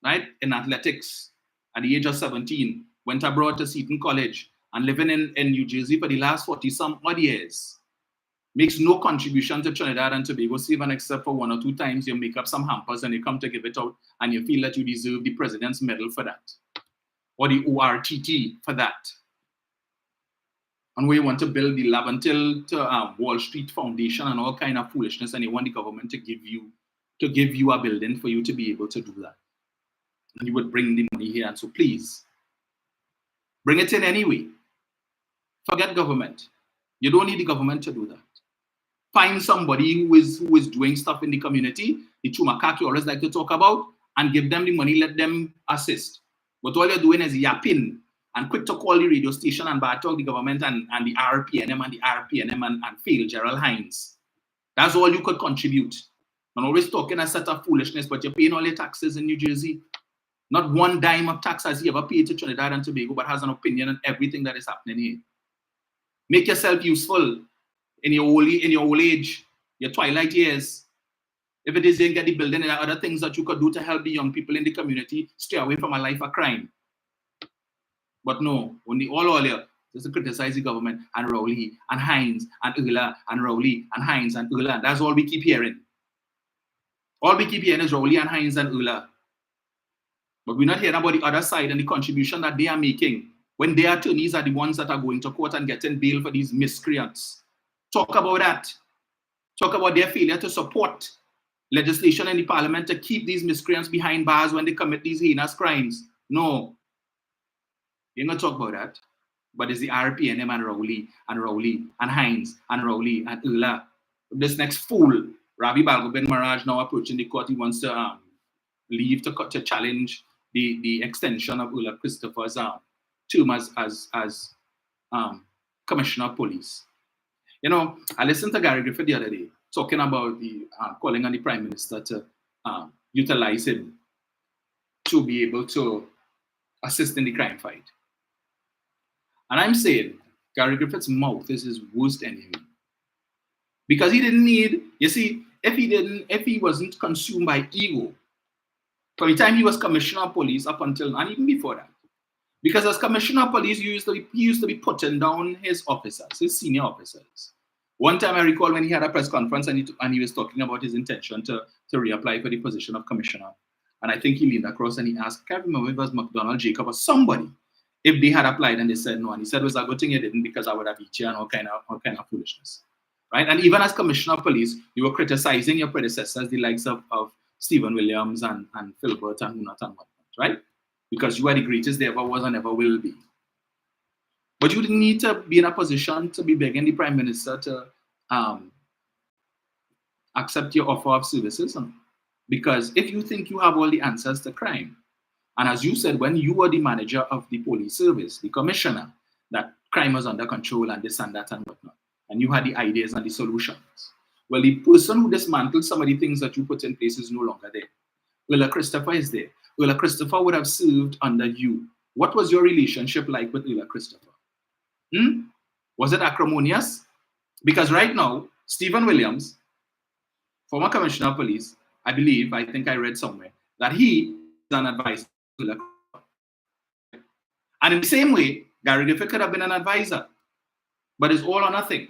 Speaker 1: right, in athletics at the age of 17, went abroad to Seton College and living in New Jersey for the last 40-some odd years. Makes no contribution to Trinidad and Tobago, even except for 1 or 2 times you make up some hampers and you come to give it out and you feel that you deserve the President's Medal for that, or the ORTT for that. And where you want to build the Lavantil to Wall Street Foundation and all kind of foolishness, and you want the government to give you a building for you to be able to do that. And you would bring the money here. And so please, bring it in anyway. Forget government. You don't need the government to do that. Find somebody who is doing stuff in the community, the Chumakak you always like to talk about, and give them the money, let them assist. But all you're doing is yapping and quick to call the radio station and battle the government and the RPNM and fail Gerald Hines. That's all you could contribute. I'm always talking a set of foolishness, but you're paying all your taxes in New Jersey. Not 1 dime of tax has he ever paid to Trinidad and Tobago, but has an opinion on everything that is happening here. Make yourself useful in your old age, your twilight years. If it is you get the building and other things that you could do to help the young people in the community, stay away from a life of crime. But no, only all here just to criticize the government and Rowley and Hines and Ula and Rowley and Hines and Ula. That's all we keep hearing. All we keep hearing is Rowley and Hines and Ula. But we're not hearing about the other side and the contribution that they are making when their attorneys are the ones that are going to court and getting bail for these miscreants. Talk about that. Talk about their failure to support legislation in the parliament to keep these miscreants behind bars when they commit these heinous crimes. No. You're going to talk about that. But it's the RPNM and Rowley and Hines and Rowley and Ula. This next fool, Ravi Balgobin Maharaj, now approaching the court. He wants to leave to challenge the extension of Ula Christopher's term as Commissioner of Police. You know, I listened to Gary Griffith the other day talking about the calling on the Prime Minister to utilize him to be able to assist in the crime fight. And I'm saying Gary Griffith's mouth is his worst enemy. Because he didn't need, you see, if he wasn't consumed by ego, from the time he was commissioner of police up until, and even before that, because as commissioner of police, he used to be putting down his officers, his senior officers. One time I recall when he had a press conference and he was talking about his intention to reapply for the position of commissioner. And I think he leaned across and he asked, I can't remember if it was McDonald, Jacob, or somebody, if they had applied, and they said no. And he said, it was a good thing you didn't, because I would have beat you and all kind of foolishness. Right? And even as commissioner of police, you were criticizing your predecessors, the likes of Stephen Williams and Philbert and Hunat and whatnot, right? Because you are the greatest there ever was and ever will be. But you didn't need to be in a position to be begging the Prime Minister to accept your offer of services. Because if you think you have all the answers to crime, and as you said, when you were the manager of the police service, the commissioner, that crime was under control and this and that and whatnot, and you had the ideas and the solutions. Well, the person who dismantled some of the things that you put in place is no longer there. Willa Christopher is there. Willa Christopher would have served under you. What was your relationship like with Willa Christopher? Was it acrimonious? Because right now, Stephen Williams, former commissioner of police, I think I read somewhere, that he is an advisor to Willa Christopher. And in the same way, Gary Griffith could have been an advisor, but it's all or nothing.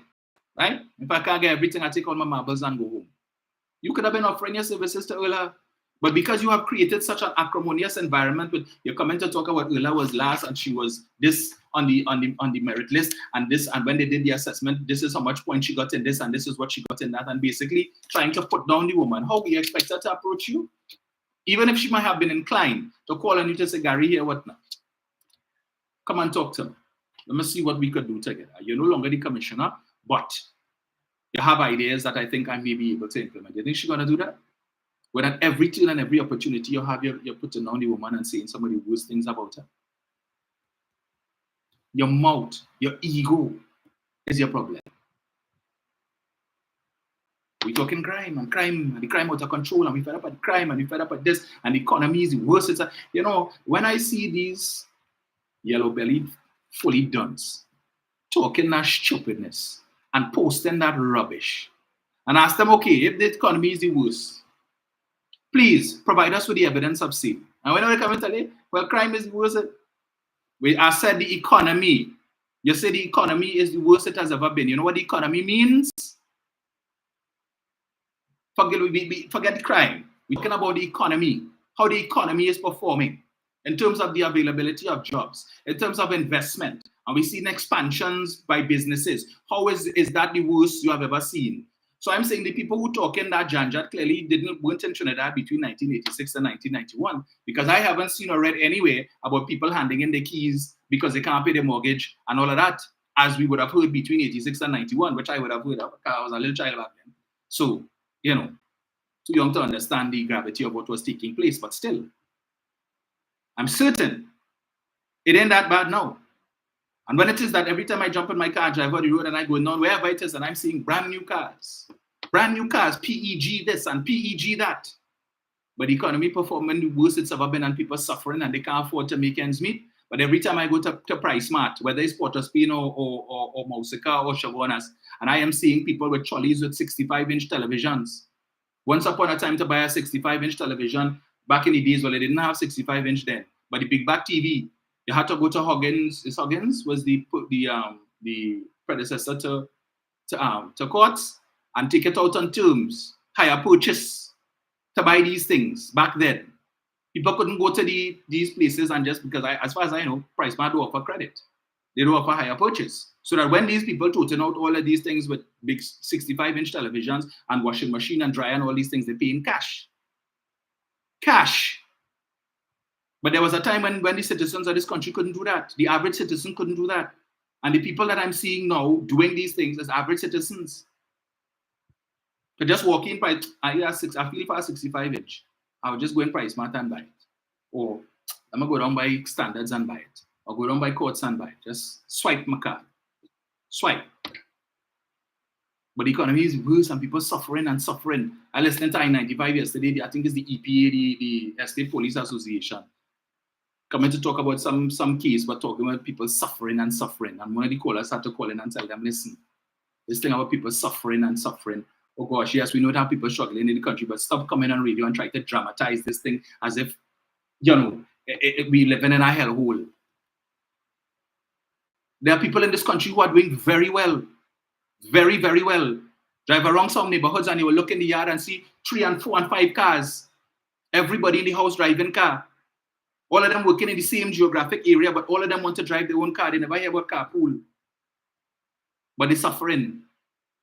Speaker 1: Right? If I can't get everything, I take all my marbles and go home. You could have been offering your services to Ulla, but because you have created such an acrimonious environment, with you're coming to talk about Ulla was last and she was this on the merit list, and this, and when they did the assessment, this is how much points she got in this, and this is what she got in that, and basically trying to put down the woman. How do you expect her to approach you? Even if she might have been inclined to call on you to say, Gary, here, what now? Come and talk to me. Let me see what we could do together. You're no longer the commissioner, but you have ideas that I think I may be able to implement. You think she's going to do that? When at every turn and every opportunity you have, you're putting down the woman and saying some of the worst things about her. Your mouth, your ego is your problem. We're talking crime, and the crime out of control, and we fed up at crime, and we fed up at this, and the economy is the worst. It's when I see these yellow-bellied fully dunce talking that stupidness and posting that rubbish, and ask them, okay, if the economy is the worst, please provide us with the evidence of sale. And when I come and tell you, well, crime is the worst. I said the economy. You say the economy is the worst it has ever been. You know what the economy means? Forget the crime. We're talking about the economy, how the economy is performing in terms of the availability of jobs, in terms of investment. And we see expansions by businesses. How is that the worst you have ever seen? So I'm saying the people who talk in that janjat clearly weren't in Trinidad between 1986 and 1991, because I haven't seen or read anywhere about people handing in their keys because they can't pay their mortgage and all of that, as we would have heard between 86 and 91, which I would have heard of because I was a little child back then. So, too young to understand the gravity of what was taking place, but still, I'm certain it ain't that bad now. And when it is that every time I jump in my car, drive on the road, and I go down wherever it is, and I'm seeing brand new cars, PEG this and PEG that. But the economy performing the worst it's ever been, and people suffering and they can't afford to make ends meet. But every time I go to Price Mart, whether it's Port of Spain or Mausica or Chagonas, and I am seeing people with trolleys with 65-inch televisions. Once upon a time, to buy a 65-inch television, back in the days, well, they didn't have 65-inch then, but the big back TV, you had to go to Huggins. Huggins was the predecessor to Courts, and take it out on terms, hire purchase to buy these things back then. People couldn't go to these places, and just because, as far as I know, Price Mart don't offer credit. They don't offer hire purchase. So that when these people toting out all of these things with big 65-inch televisions and washing machine and dryer and all these things, they pay in cash. Cash. But there was a time when the citizens of this country couldn't do that. The average citizen couldn't do that. And the people that I'm seeing now doing these things as average citizens. But just walking by, I feel for a 65-inch. I'll just go in Price Mart and buy it. Or I'm going to go down by Standards and buy it. Or go down by Courts and buy it. Just swipe my card. Swipe. But the economy is worse and people suffering and suffering. I listened to I-95 yesterday. I think it's the EPA, the Estate Police Association, coming to talk about some case, but talking about people suffering and suffering. And one of the callers had to call in and tell them, listen, this thing about people suffering and suffering. Oh gosh, yes, we know that people struggling in the country, but stop coming on radio and try to dramatize this thing as if, we living in a hellhole. There are people in this country who are doing very well. Very, very well. Drive around some neighborhoods and you will look in the yard and see 3 and 4 and 5 cars. Everybody in the house driving car. All of them working in the same geographic area, but all of them want to drive their own car. They never hear about carpool. But they're suffering.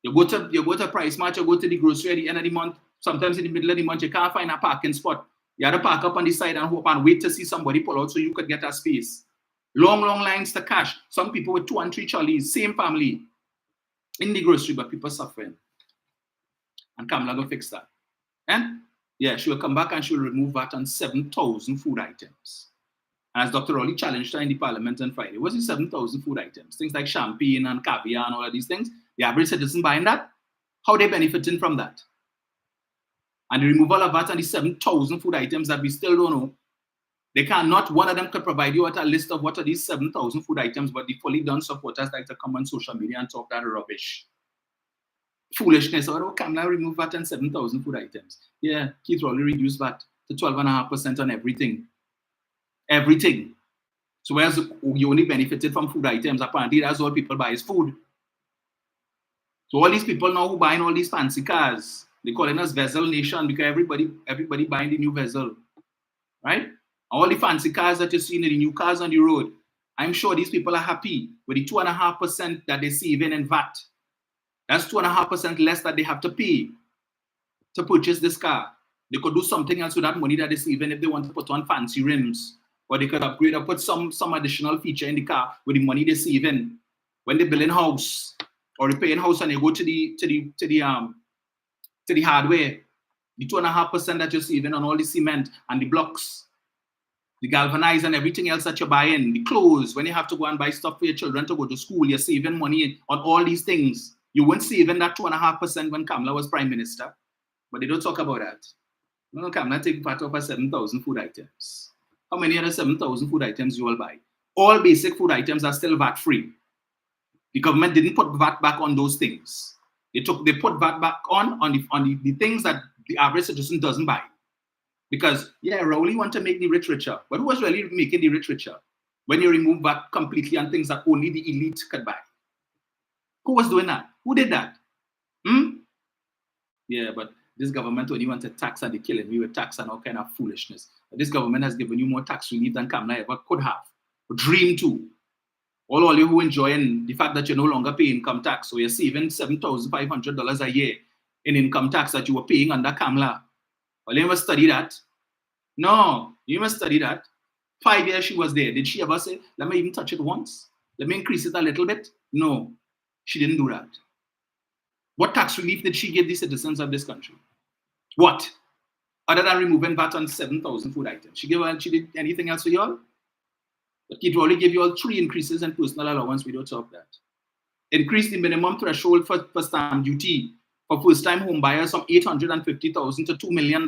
Speaker 1: You go to Price Match, you go to the grocery at the end of the month. Sometimes in the middle of the month, you can't find a parking spot. You have to park up on the side and hope and wait to see somebody pull out so you could get a space. Long, long lines to cash. Some people with 2 and 3 trolleys, same family. In the grocery, but people suffering. And Kamala will fix that. And yeah, she will come back and she will remove VAT on 7,000 food items. And as Dr. Rowley challenged her in the parliament on Friday, what's the 7,000 food items? Things like champagne and caviar and all of these things. The average citizen buying that, how they benefiting from that? And the removal of VAT on the 7,000 food items that we still don't know. They cannot, one of them could provide you with a list of what are these 7,000 food items, but the fully done supporters like to come on social media and talk that rubbish. Foolishness. Oh, Kamala remove VAT on 7,000 food items. Yeah, Keith Rowley reduced VAT to 12.5% on everything. Everything. So whereas you only benefited from food items, apparently that's all people buy is food. So all these people now who buying all these fancy cars, they're calling us Vessel Nation because everybody buying the new Vessel. Right? All the fancy cars that you see in the new cars on the road, I'm sure these people are happy with the 2.5% that they save in VAT. That's 2.5% less that they have to pay to purchase this car. They could do something else with that money that they save in if they want to put on fancy rims, or they could upgrade or put some additional feature in the car with the money they save in. When they build a house or repairing house and they go to the hardware, the 2.5% that you're saving on all the cement and the blocks, the galvanized and everything else that you're buying, the clothes, when you have to go and buy stuff for your children to go to school, you're saving money on all these things. You weren't saving that 2.5% when Kamala was Prime Minister, but they don't talk about that. No, Kamala take part of her 7,000 food items. How many other 7,000 food items you all buy? All basic food items are still VAT-free. The government didn't put VAT back on those things. They put VAT back on the things that the average citizen doesn't buy. Because, yeah, Rowley want to make the rich richer. But who was really making the rich richer? When you remove VAT completely on things that only the elite could buy. Who was doing that? Who did that? Yeah, but this government only want to tax and they're killing me with tax and all kind of foolishness. But this government has given you more tax relief than Kamala ever could have. Or dream to. All you who enjoying the fact that you're no longer paying income tax. So you're saving $7,500 a year in income tax that you were paying under Kamala. Well, you must study that. No, you must study that. 5 years she was there. Did she ever say, let me even touch it once? Let me increase it a little bit? No, she didn't do that. What tax relief did she give the citizens of this country? What? Other than removing VAT on 7,000 food items. She did anything else for y'all? But Keith Rowley gave you all 3 increases in personal allowance. We don't talk that. Increase the minimum threshold for stamp duty for first-time home buyers from $850,000 to $2 million.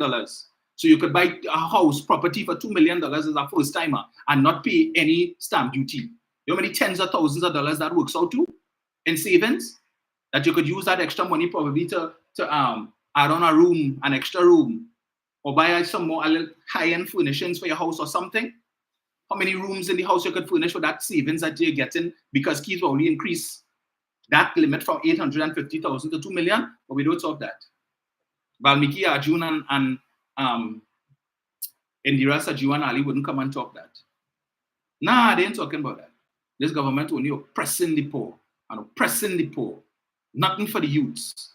Speaker 1: So you could buy a house property for $2 million as a first-timer and not pay any stamp duty. You know how many tens of thousands of dollars that works out to in savings? That you could use that extra money probably to add on a room, an extra room, or buy some more high-end furnishings for your house or something. How many rooms in the house you could furnish with that savings that you're getting because Keith Rowley increased that limit from $850,000 to $2 million, but we don't talk that. Valmiki Arjun and Indira Sajju and Ali wouldn't come and talk that. Nah, they ain't talking about that. This government only oppressing the poor and oppressing the poor. Nothing for the youths,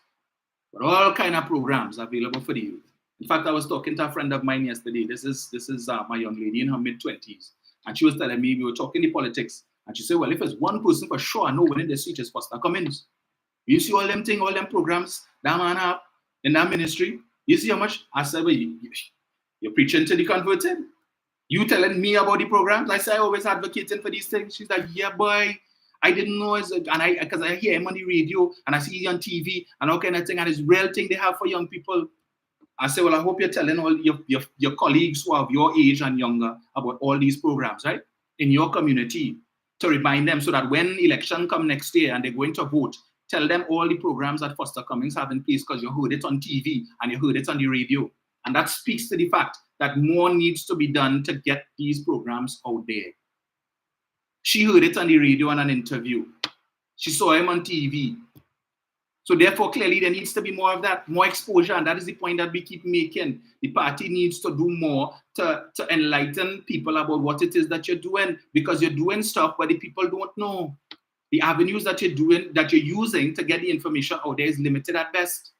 Speaker 1: but all kind of programs available for the youth. In fact, I was talking to a friend of mine yesterday. This is my young lady in her mid-20s, and she was telling me, we were talking the politics, and she said, well, if it's one person for sure I know winning the seat is Foster Cummins. You see all them things, all them programs that man have in that ministry? You see how much? I said, well, you're preaching to the converted? You telling me about the programs? I say I always advocating for these things. She's like, yeah, boy. I didn't know, because I hear him on the radio and I see him on TV and all kind of thing, and it's real thing they have for young people. I say, well, I hope you're telling all your colleagues who are of your age and younger about all these programs, right? In your community, to remind them so that when election come next year and they're going to vote, tell them all the programs that Foster Cummings have in place because you heard it on TV and you heard it on the radio. And that speaks to the fact that more needs to be done to get these programs out there. She heard it on the radio in an interview. She saw him on TV. So therefore, clearly, there needs to be more of that, more exposure. And that is the point that we keep making. The party needs to do more to enlighten people about what it is that you're doing, because you're doing stuff, but the people don't know. The avenues that you're using to get the information out there is limited at best.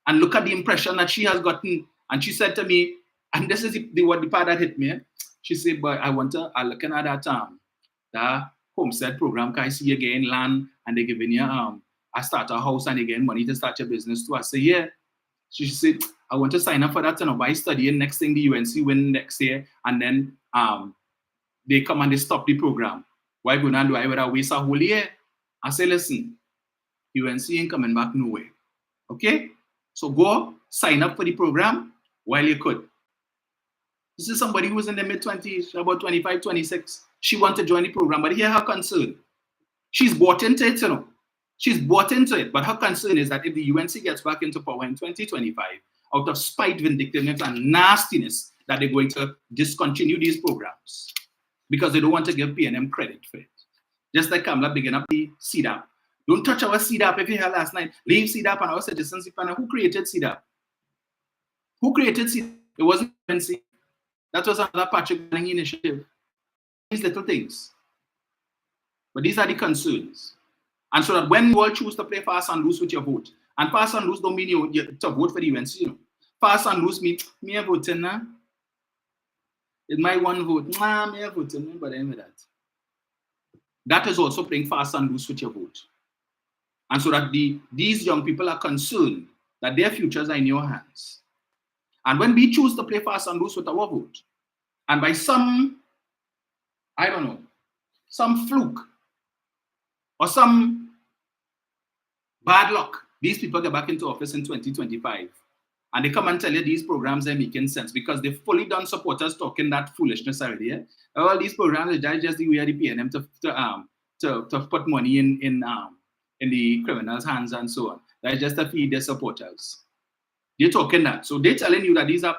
Speaker 1: And look at the impression that she has gotten. And she said to me, and this is the part that hit me. She said, but I'm looking at that homestead program, can I see you getting land and they're giving you I start a house and again money to start your business too. I say, yeah. She said, I want to sign up for that, by studying next thing the UNC win next year, and then they come and they stop the program. Why go and do I would waste a whole year? I say, listen, UNC ain't coming back nowhere. Okay? So go sign up for the program while you could. This is somebody who's in the mid-20s, about 25, 26. She wants to join the program, but here's her concern. She's bought into it, She's bought into it, but her concern is that if the UNC gets back into power in 2025, out of spite, vindictiveness, and nastiness, that they're going to discontinue these programs because they don't want to give PNM credit for it. Just like Kamala began up the CDAP. Don't touch our CDAP. If you heard last night, leave CDAP and our citizenship panel. Who created CDAP? Who created CDAP? It wasn't UNC. That was another Patrick Banning initiative. These little things. But these are the concerns. And so that when you all choose to play fast and loose with your vote, and fast and loose don't mean you to vote for the UNC, Fast and loose means me voting now. It's my one vote. Me voting, but I'm that. That is also playing fast and loose with your vote. And so that these young people are concerned that their futures are in your hands. And when we choose to play fast and loose with our vote, and by some fluke or some bad luck, these people get back into office in 2025, and they come and tell you these programs are making sense because they've fully done supporters talking that foolishness already. Yeah? All these programs are just the way of the PNM to put money in the criminals' hands and so on. That's just to feed their supporters. They're talking that. So they're telling you that these are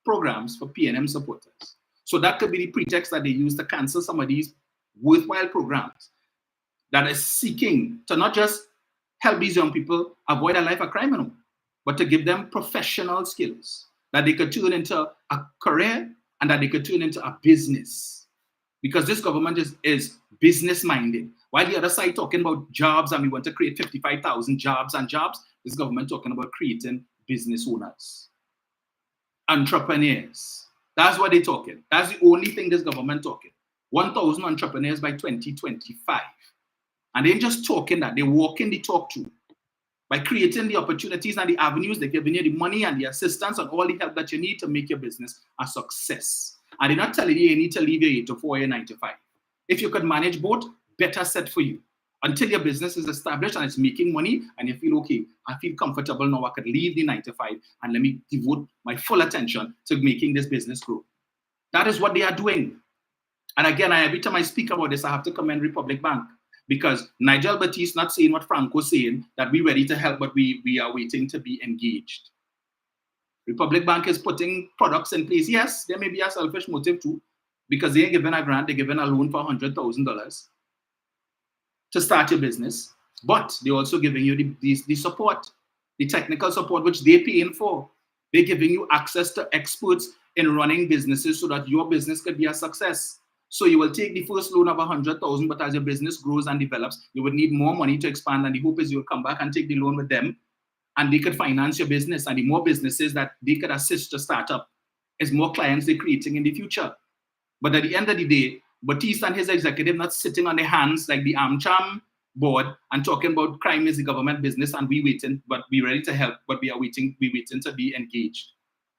Speaker 1: programs for PNM supporters. So that could be the pretext that they use to cancel some of these worthwhile programs that is seeking to not just help these young people avoid a life of crime, but to give them professional skills that they could turn into a career and that they could turn into a business. Because this government is business-minded. While the other side talking about jobs and we want to create 55,000 jobs, this government talking about creating business owners, entrepreneurs. That's what they're talking. That's the only thing this government talking. 1,000 entrepreneurs by 2025. And they ain't just talking that, they're walking the talk too. By creating the opportunities and the avenues, they're giving you the money and the assistance and all the help that you need to make your business a success. And they're not telling you need to leave your 8 to 4 or 9 to 5. If you could manage both, better set for you. Until your business is established and it's making money and you feel, okay, I feel comfortable now, I could leave the 9 to 5 and let me devote my full attention to making this business grow. That is what they are doing. And again, every time I speak about this, I have to commend Republic Bank. Because Nigel Batiste not saying what Franco's saying, that we're ready to help, but we are waiting to be engaged. Republic Bank is putting products in place. Yes, there may be a selfish motive too, because they ain't giving a grant, they're giving a loan for $100,000 to start your business. But they're also giving you the support, the technical support, which they're paying for. They're giving you access to experts in running businesses so that your business could be a success. So you will take the first loan of $100,000, but as your business grows and develops, you would need more money to expand. And the hope is you'll come back and take the loan with them, and they could finance your business. And the more businesses that they could assist to start up, is more clients they're creating in the future. But at the end of the day, Batiste and his executive not sitting on their hands like the AmCham board and talking about crime is the government business and we waiting, but we ready to help, but we're waiting to be engaged.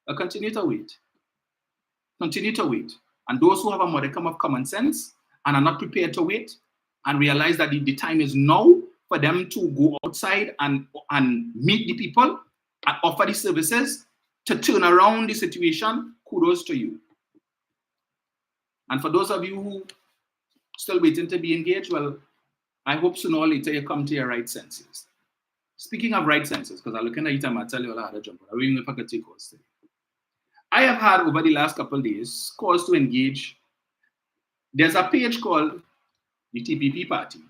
Speaker 1: But continue to wait. Continue to wait. And those who have a modicum of common sense and are not prepared to wait, and realize that the time is now for them to go outside and meet the people and offer the services to turn around the situation. Kudos to you. And for those of you who still waiting to be engaged, well, I hope sooner or later you come to your right senses. Speaking of right senses, because I'm looking at it, I tell you all how to jump on. I don't even know if I could take calls today. I have had over the last couple of days calls to engage. There's a page called the TPP Party.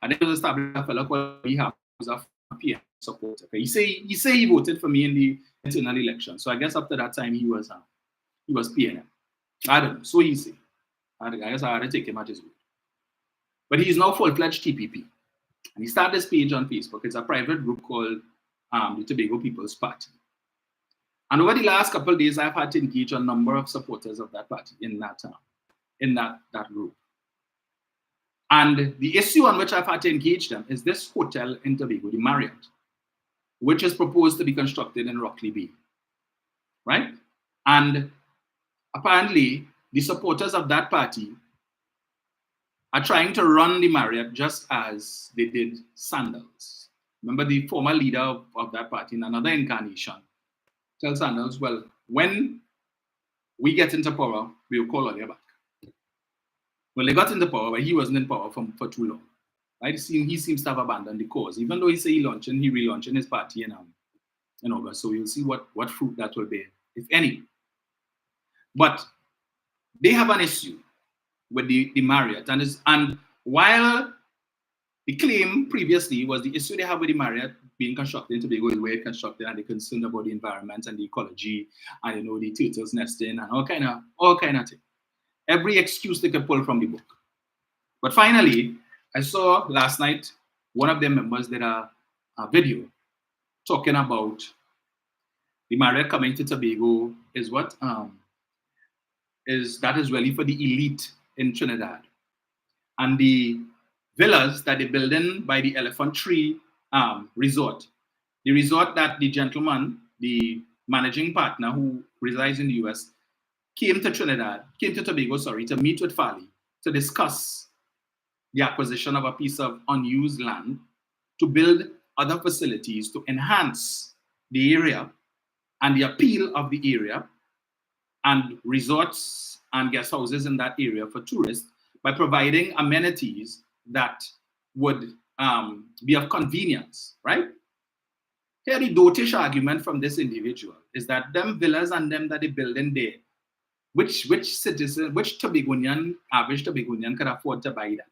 Speaker 1: And then was established a fellow called Rehab, who's a PM supporter. He say he voted for me in the internal election. So I guess after that time he was PNM. I don't know. So easy. I guess I had to take him at his word. But he's now full-fledged TPP. And he started this page on Facebook. It's a private group called the Tobago People's Party. And over the last couple of days, I've had to engage a number of supporters of that party in that group. And the issue on which I've had to engage them is this hotel in Tobago, the Marriott, which is proposed to be constructed in Rockley Bay, right? And apparently, the supporters of that party are trying to run the Marriott just as they did Sandals. Remember, the former leader of that party in another incarnation tells Sandals, well, when we get into power, we'll call all you back. Well, they got into power, but he wasn't in power for too long. Right? He seems to have abandoned the cause, even though he say he relaunching his party in August. So you'll see what fruit that will bear, if any. But they have an issue with the Marriott. And while the claim previously was the issue they have with the Marriott being constructed in Tobago is where it's constructed, and they're concerned about the environment and the ecology and the turtles nesting and all kind of thing. Every excuse they could pull from the book. But finally, I saw last night one of their members did a video talking about the Marriott coming to Tobago is really for the elite in Trinidad. And the villas that they're building by the Elephant Tree Resort, the resort that the gentleman, the managing partner who resides in the US, came to Tobago, to meet with Farley to discuss the acquisition of a piece of unused land to build other facilities to enhance the area and the appeal of the area and resorts and guest houses in that area for tourists by providing amenities that would be of convenience, right? Here, the dotish argument from this individual is that them villas and them that they build in there, which citizen, which average Tobagonian can afford to buy that?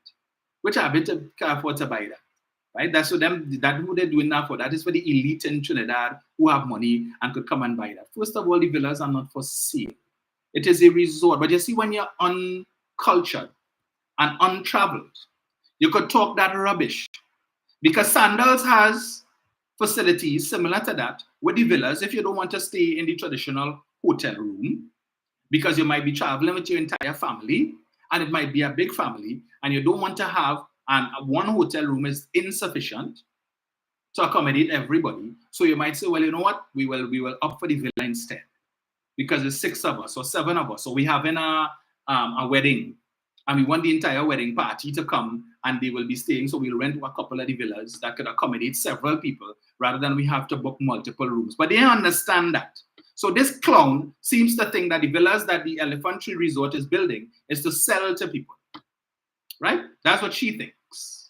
Speaker 1: Which average can afford to buy that? Right? That's for them, that who they're doing that for. That is for the elite in Trinidad who have money and could come and buy that. First of all, the villas are not for sale. It is a resort. But you see, when you're uncultured and untraveled, you could talk that rubbish. Because Sandals has facilities similar to that with the villas if you don't want to stay in the traditional hotel room, because you might be traveling with your entire family, and it might be a big family, and you don't want to have one hotel room is insufficient to accommodate everybody. So you might say, well, you know what? We will opt for the villa instead, because there's 6 of us or 7 of us. So we having a wedding, and we want the entire wedding party to come, and they will be staying. So we'll rent a couple of the villas that could accommodate several people, rather than we have to book multiple rooms. But they understand that. So this clown seems to think that the villas that the Elephant Tree Resort is building is to sell to people, right? That's what she thinks.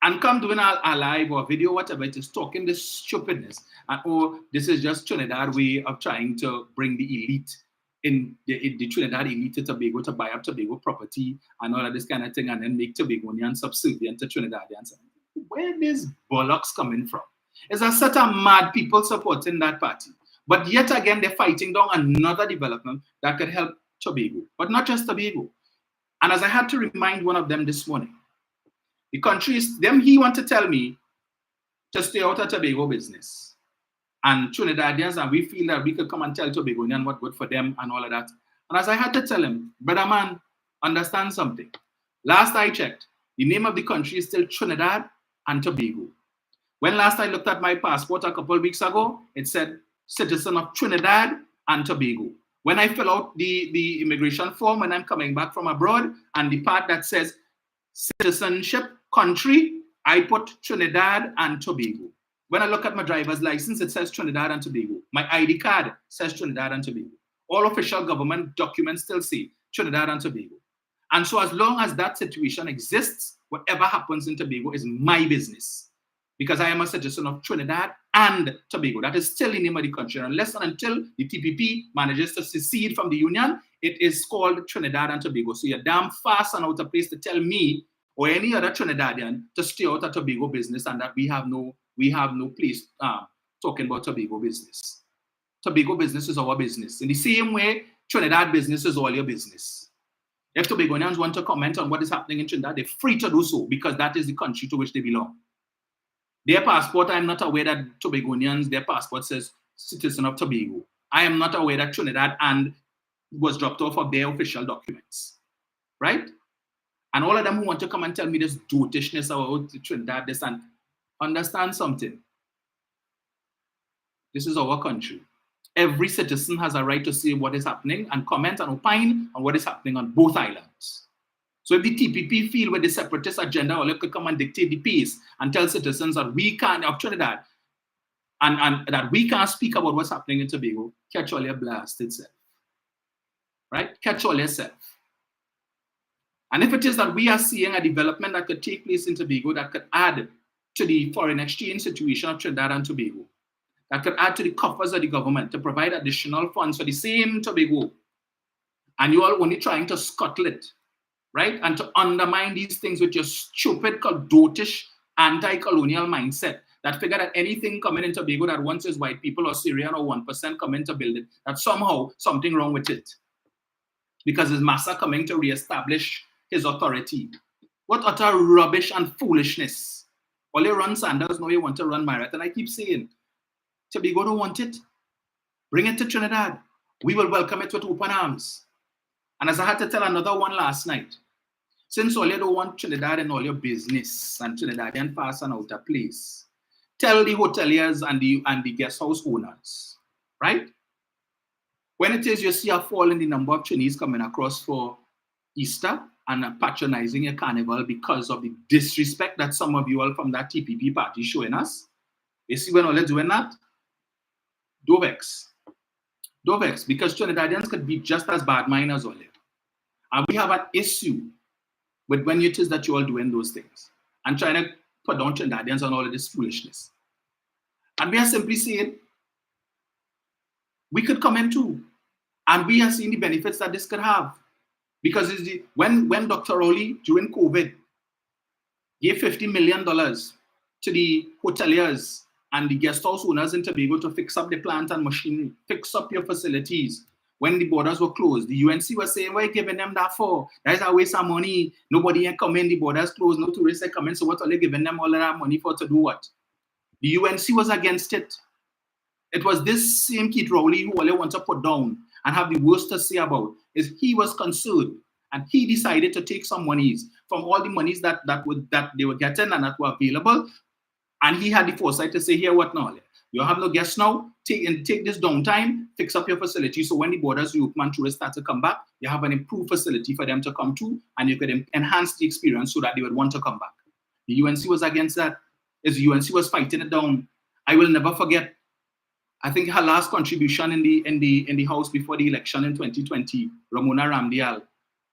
Speaker 1: And come doing a live or a video, whatever, it is talking this stupidness. And this is just Trinidad way of trying to bring the elite in the Trinidad elite to Tobago to buy up Tobago property and all of this kind of thing, and then make Tobagonians subservient to Trinidadians. Where this bollocks coming from? Is a set of mad people supporting that party. But yet again, they're fighting down another development that could help Tobago, but not just Tobago. And as I had to remind one of them this morning, the country is them. He want to tell me to stay out of Tobago business and Trinidadians, and we feel that we could come and tell Tobagonian what good for them and all of that. And as I had to tell him, brother man, understand something. Last I checked, the name of the country is still Trinidad and Tobago. When last I looked at my passport a couple of weeks ago, it said citizen of Trinidad and Tobago. When I fill out the immigration form when I'm coming back from abroad, and the part that says citizenship country, I put Trinidad and Tobago. When I look at my driver's license, it says Trinidad and Tobago. My ID card says Trinidad and Tobago. All official government documents still say Trinidad and Tobago. And so as long as that situation exists, whatever happens in Tobago is my business, because I am a citizen of Trinidad and Tobago. That is still the name of the country. Unless and until the TPP manages to secede from the union, it is called Trinidad and Tobago. So you're damn fast and out of place to tell me or any other Trinidadian to stay out of Tobago business, and that we have no place talking about Tobago business. Tobago business is our business. In the same way, Trinidad business is all your business. If Tobagonians want to comment on what is happening in Trinidad, they're free to do so, because that is the country to which they belong. Their passport, I'm not aware that Tobagonians, their passport says citizen of Tobago. I am not aware that Trinidad and was dropped off of their official documents, right? And all of them who want to come and tell me this dotishness about Trinidad, this, and understand something. This is our country. Every citizen has a right to say what is happening and comment and opine on what is happening on both islands. So if the TPP feel with the separatist agenda, or they could come and dictate the pace and tell citizens that we can't, of Trinidad, and that we can't speak about what's happening in Tobago, catch all your blasted self. Right? Catch all yourself. And if it is that we are seeing a development that could take place in Tobago that could add to the foreign exchange situation of Trinidad and Tobago, that could add to the coffers of the government to provide additional funds for the same Tobago, and you are only trying to scuttle it, right? And to undermine these things with your stupid, dotish, anti-colonial mindset that figure that anything coming in Tobago that once is white people or Syrian or 1% coming to build it, that somehow something wrong with it. Because his massa coming to reestablish his authority. What utter rubbish and foolishness. All you run Sanders, now you want to run Myrat. And I keep saying, Tobago don't want it. Bring it to Trinidad. We will welcome it with open arms. And as I had to tell another one last night, since all you don't want Trinidad in all your business and Trinidadian fast and out of place, tell the hoteliers and the guest house owners, right? When it is you see a fall in the number of Chinese coming across for Easter and patronizing your carnival because of the disrespect that some of you all from that TPP party showing us, you see when all they're doing that, don't vex, because Trinidadians could be just as bad mind as all. And we have an issue with when it is that you're all doing those things and trying to put down Trinidadians on all of this foolishness. And we are simply saying, we could come in too. And we are seeing the benefits that this could have. Because when Dr. Rowley, during COVID, gave $50 million to the hoteliers and the guest house owners in Tobago to fix up the plant and machinery, fix up your facilities. When the borders were closed, the UNC was saying, what are you giving them that for? That is a waste of money. Nobody ain't coming, the borders closed, no tourists are coming, so what are they giving them all of that money for to do what? The UNC was against it. It was this same Keith Rowley who all they want to put down and have the worst to say about is he was concerned and he decided to take some monies from all the monies that they were getting and that were available. And he had the foresight to say, here, what now? You have no guests now. Take this downtime, fix up your facility. So when the borders reopen and tourists start to come back, you have an improved facility for them to come to, and you could enhance the experience so that they would want to come back. The UNC was against that. As the UNC was fighting it down. I will never forget. I think her last contribution in the House before the election in 2020, Ramona Ramdial,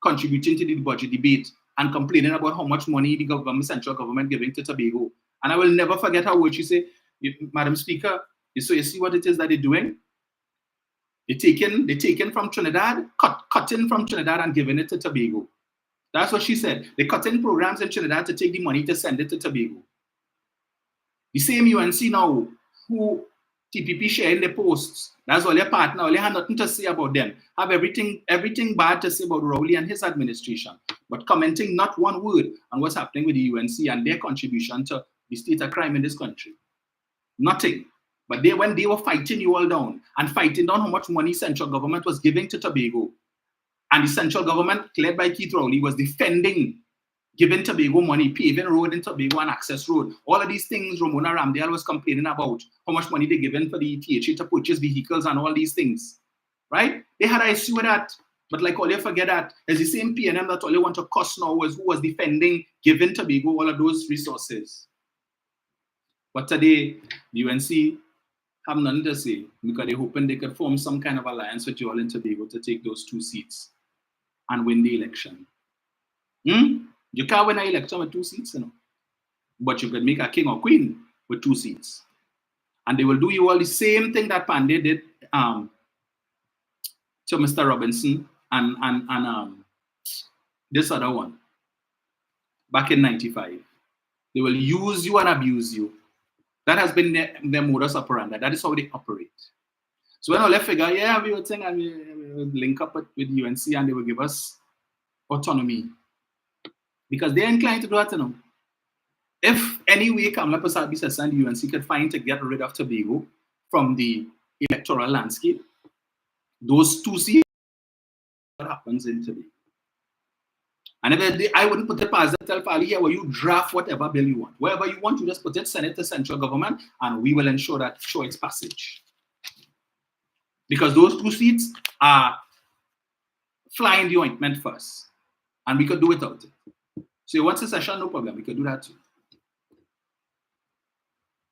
Speaker 1: contributing to the budget debate and complaining about how much money the government, central government, giving to Tobago. And I will never forget her word. She said, Madam Speaker, so you see what it is that they're doing? They're taking from Trinidad, cutting from Trinidad and giving it to Tobago. That's what she said. They're cutting programs in Trinidad to take the money to send it to Tobago. The same UNC now, who TPP sharing their posts, that's all their partner, all they have nothing to say about them. Have everything bad to say about Rowley and his administration, but commenting not one word on what's happening with the UNC and their contribution to the state of crime in this country. Nothing. But when they were fighting you all down and fighting down how much money central government was giving to Tobago, and the central government, led by Keith Rowley, was defending giving Tobago money, paving road in Tobago and access road. All of these things Ramona Ramdial was complaining about, how much money they're giving for the THA to purchase vehicles and all these things. right? They had an issue with that. But like all you forget that is the same PNM that all you want to cost now was who was defending giving Tobago all of those resources. But today, the UNC have nothing to say because they're hoping they could form some kind of alliance with you all in Tobago to take those 2 seats and win the election. You can't win an election with 2 seats, you know. But you could make a king or queen with 2 seats. And they will do you all the same thing that Pandey did to Mr. Robinson and this other one back in 95. They will use you and abuse you. That has been their modus operandi. That is how they operate. So when I left figure, yeah, we were saying and we would link up with UNC and they will give us autonomy. Because they're inclined to do that, you know. If any way Kamala Persad and the UNC could find to get rid of Tobago from the electoral landscape, those 2 seats, what happens in Tobago? And if I wouldn't put it past the tell Fali here where you draft whatever bill you want. Wherever you want, you just put it Senate to central government and we will ensure its passage. Because those 2 seats are flying the ointment first. And we could do without it. So you want secession, no problem. We could do that too.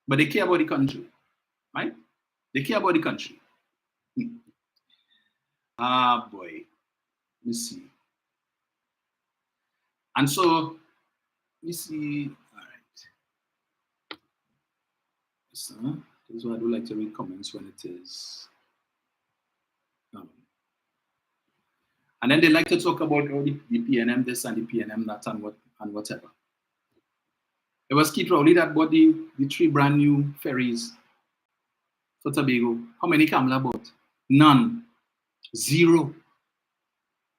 Speaker 1: But they care about the country. Right? They care about the country. Ah, boy. Let me see. And so, let me see. All right. So, this is why I do like to read comments when it is. And then they like to talk about the PNM this and the PNM that and whatever. It was Keith Rowley that bought the 3 brand new ferries for Tobago. How many Kamala bought? None. 0.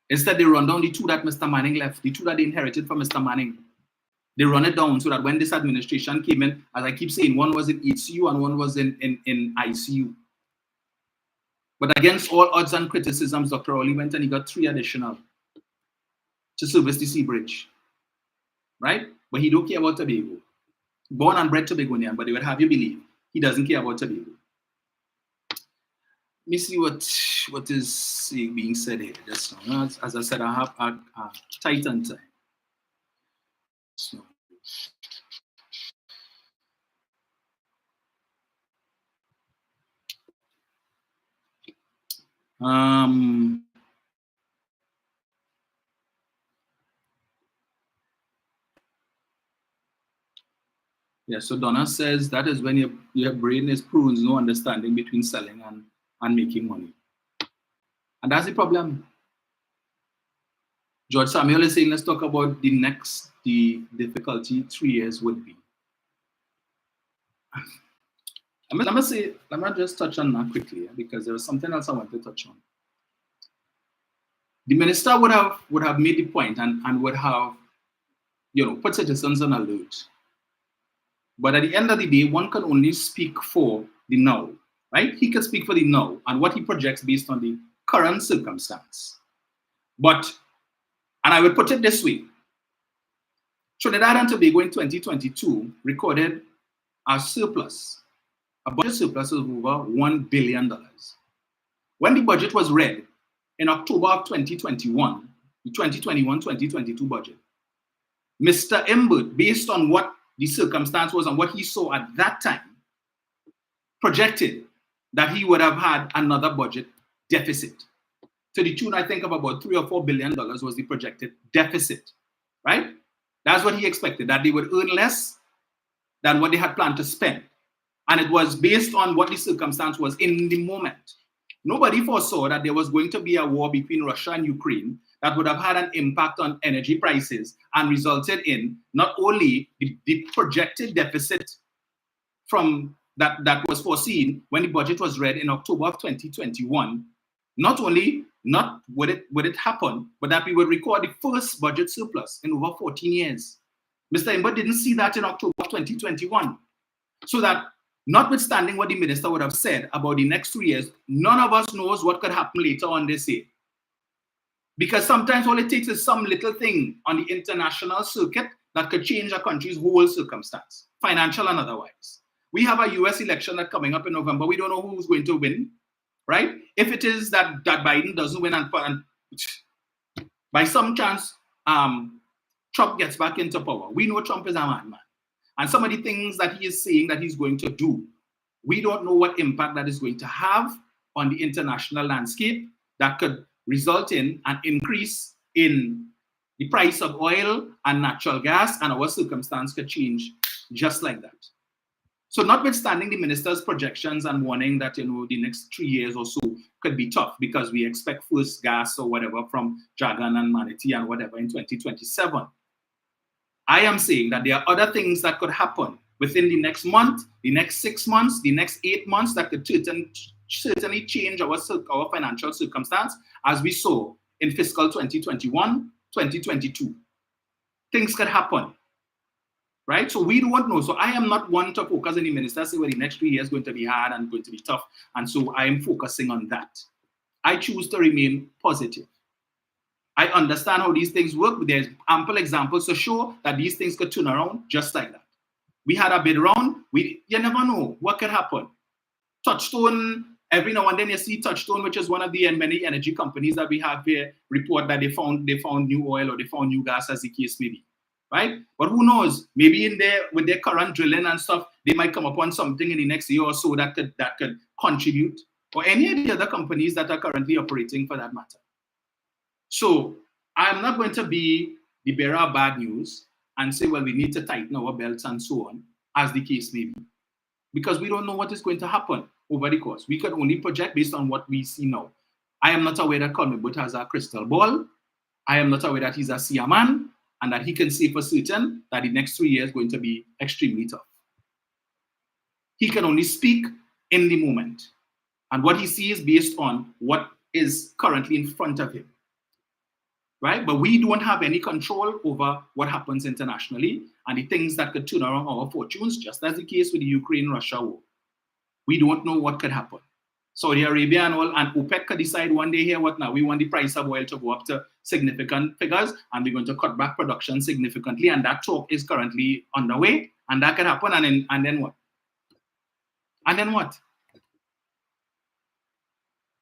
Speaker 1: Instead, they run down the 2 that Mr. Manning left, the 2 that they inherited from Mr. Manning. They run it down so that when this administration came in, as I keep saying, one was in HCU and one was in ICU. But against all odds and criticisms, Dr. Rowley went and he got 3 additional to service the sea bridge. Right? But he don't care about Tobago. Born and bred Tobagonian, but they would have you believe he doesn't care about Tobago. Let me see what is being said here just now. As I said, I have a tight on time. So. Yeah, so Donna says that is when your brain is prunes, no understanding between selling and making money. And that's the problem. George Samuel is saying, let's talk about the difficulty 3 years would be. Let me just touch on that quickly because there was something else I want to touch on. The minister would have made the point and would have, put citizens on alert. But at the end of the day, one can only speak for the now, right? He can speak for the now and what he projects based on the current circumstance. And I would put it this way. Trinidad and Tobago in 2022 recorded a budget surplus of over $1 billion. When the budget was read in October of 2021, the 2021-2022 budget, Mr. Imbert, based on what the circumstance was and what he saw at that time, projected that he would have had another budget deficit. To the tune, I think, of about $3 or $4 billion was the projected deficit, right? That's what he expected, that they would earn less than what they had planned to spend. And it was based on what the circumstance was in the moment. Nobody foresaw that there was going to be a war between Russia and Ukraine that would have had an impact on energy prices and resulted in not only the projected deficit from that was foreseen when the budget was read in October of 2021, not would it happen, but that we would record the first budget surplus in over 14 years. Mr. Imbert didn't see that in October of 2021. So that notwithstanding what the minister would have said about the next 3 years, none of us knows what could happen later on this year. Because sometimes all it takes is some little thing on the international circuit that could change a country's whole circumstance, financial and otherwise. We have a US election that's coming up in November. We don't know who's going to win, right? If it is that Biden doesn't win and by some chance Trump gets back into power, we know Trump is a madman. And some of the things that he is saying that he's going to do, we don't know what impact that is going to have on the international landscape that could result in an increase in the price of oil and natural gas, and our circumstance could change just like that. So notwithstanding the minister's projections and warning that, the next 3 years or so could be tough because we expect first gas or whatever from Dragon and Manatee and whatever in 2027, I am saying that there are other things that could happen within the next month, the next 6 months, the next 8 months that could certainly change our financial circumstance, as we saw in fiscal 2021, 2022. Things could happen, right? So we don't know. So I am not one to focus on the minister, say, well, the next 3 years is going to be hard and going to be tough. And so I am focusing on that. I choose to remain positive. I understand how these things work, but there's ample examples to show that these things could turn around just like that. We had a bid round. You never know what could happen. Touchstone, every now and then you see Touchstone, which is one of the many energy companies that we have here, report that they found new oil or they found new gas, as the case may be, right? But who knows? Maybe with their current drilling and stuff, they might come upon something in the next year or so that could contribute, or any of the other companies that are currently operating for that matter. So I'm not going to be the bearer of bad news and say, well, we need to tighten our belts and so on, as the case may be, because we don't know what is going to happen over the course. We can only project based on what we see now. I am not aware that Colin Wood has a crystal ball. I am not aware that he's a seer man and that he can say for certain that the next 3 years is going to be extremely tough. He can only speak in the moment. And what he sees based on what is currently in front of him. Right? But we don't have any control over what happens internationally and the things that could turn around our fortunes, just as the case with the Ukraine-Russia war. We don't know what could happen. Saudi Arabia and OPEC could decide one day here, what now? We want the price of oil to go up to significant figures and we're going to cut back production significantly, and that talk is currently underway, and that could happen, and then what? And then what?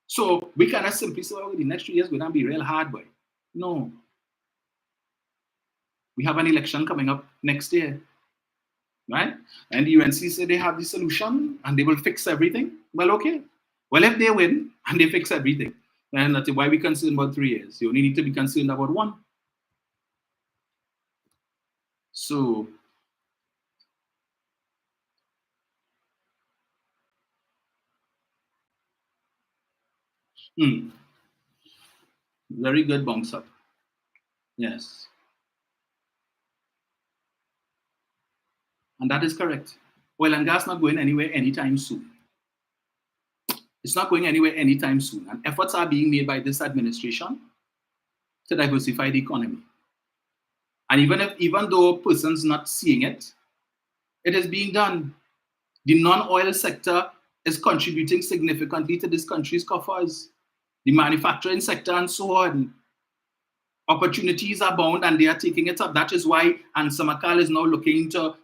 Speaker 1: So we cannot simply say, oh, the next 3 years are going to be real hard, boy. No. We have an election coming up next year, right? And the UNC say they have the solution and they will fix everything. Well, okay. Well, if they win and they fix everything, then that's why we're concerned about 3 years. You only need to be concerned about one. So, very good bounce up. Yes. And that is correct. Oil and gas not going anywhere anytime soon. It's not going anywhere anytime soon. And efforts are being made by this administration to diversify the economy. And even though persons not seeing it, it is being done. The non-oil sector is contributing significantly to this country's coffers. The manufacturing sector and so on. Opportunities are bound and they are taking it up. That is why Ansamakal is now looking to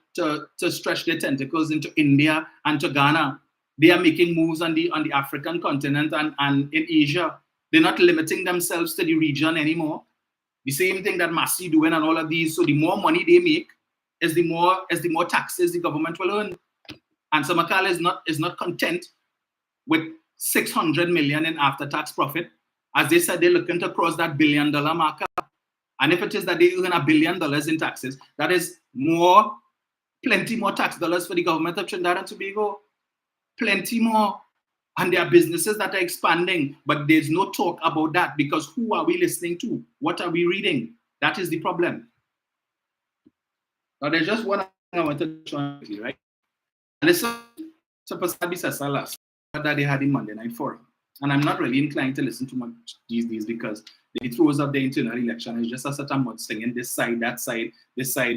Speaker 1: stretch their tentacles into India and to Ghana. They are making moves on the African continent and in Asia. They're not limiting themselves to the region anymore. The same thing that Massey doing and all of these. So the more money they make, is the more taxes the government will earn. And Samakal is not content with 600 million in after-tax profit. As they said, they're looking to cross that $1 billion marker. And if it is that they earn $1 billion in taxes, that is plenty more tax dollars for the government of Trinidad and Tobago. Plenty more. And there are businesses that are expanding, but there's no talk about that because who are we listening to? What are we reading? That is the problem. Now, there's just one thing I wanted to show you, right? Listen to Pasabi Sasalas that they had in Monday Night Forum. And I'm not really inclined to listen to much these days because they throws up the internal election. It's just a certain mudslinging, this side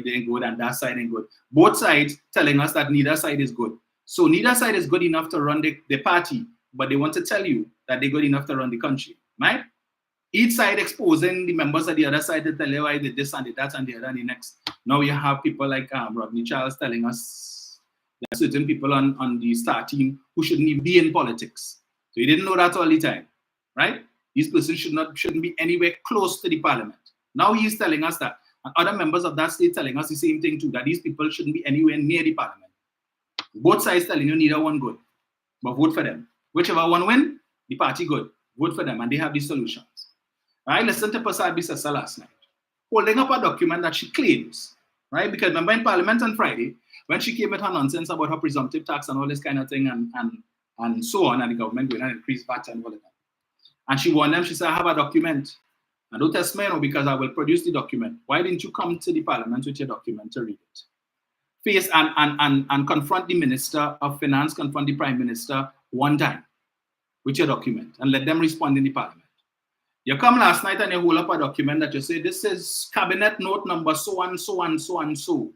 Speaker 1: ain't good, and that side ain't good. Both sides telling us that neither side is good. So neither side is good enough to run the party, but they want to tell you that they're good enough to run the country, right? Each side exposing the members of the other side to tell you why they did this and did that and the other and the next. Now you have people like Rodney Charles telling us there are certain people on the STAR team who shouldn't even be in politics. So you didn't know that all the time, right? These persons shouldn't be anywhere close to the parliament. Now he's telling us that, and other members of that state telling us the same thing too, that these people shouldn't be anywhere near the parliament. Both sides telling you neither one good, but vote for them. Whichever one win, the party good. Vote for them, and they have the solutions. I listened to Prasad Bisasa last night, holding up a document that she claims, right? Because remember in Parliament on Friday, when she came with her nonsense about her presumptive tax and all this kind of thing and so on, and the government going to increase VAT and all of that. And she warned them, she said, I have a document. And don't test me, because I will produce the document. Why didn't you come to the Parliament with your document to read it? Face and confront the Minister of Finance, confront the Prime Minister one time with your document and let them respond in the Parliament. You come last night and you hold up a document that you say, this is cabinet note number so and so and so and so.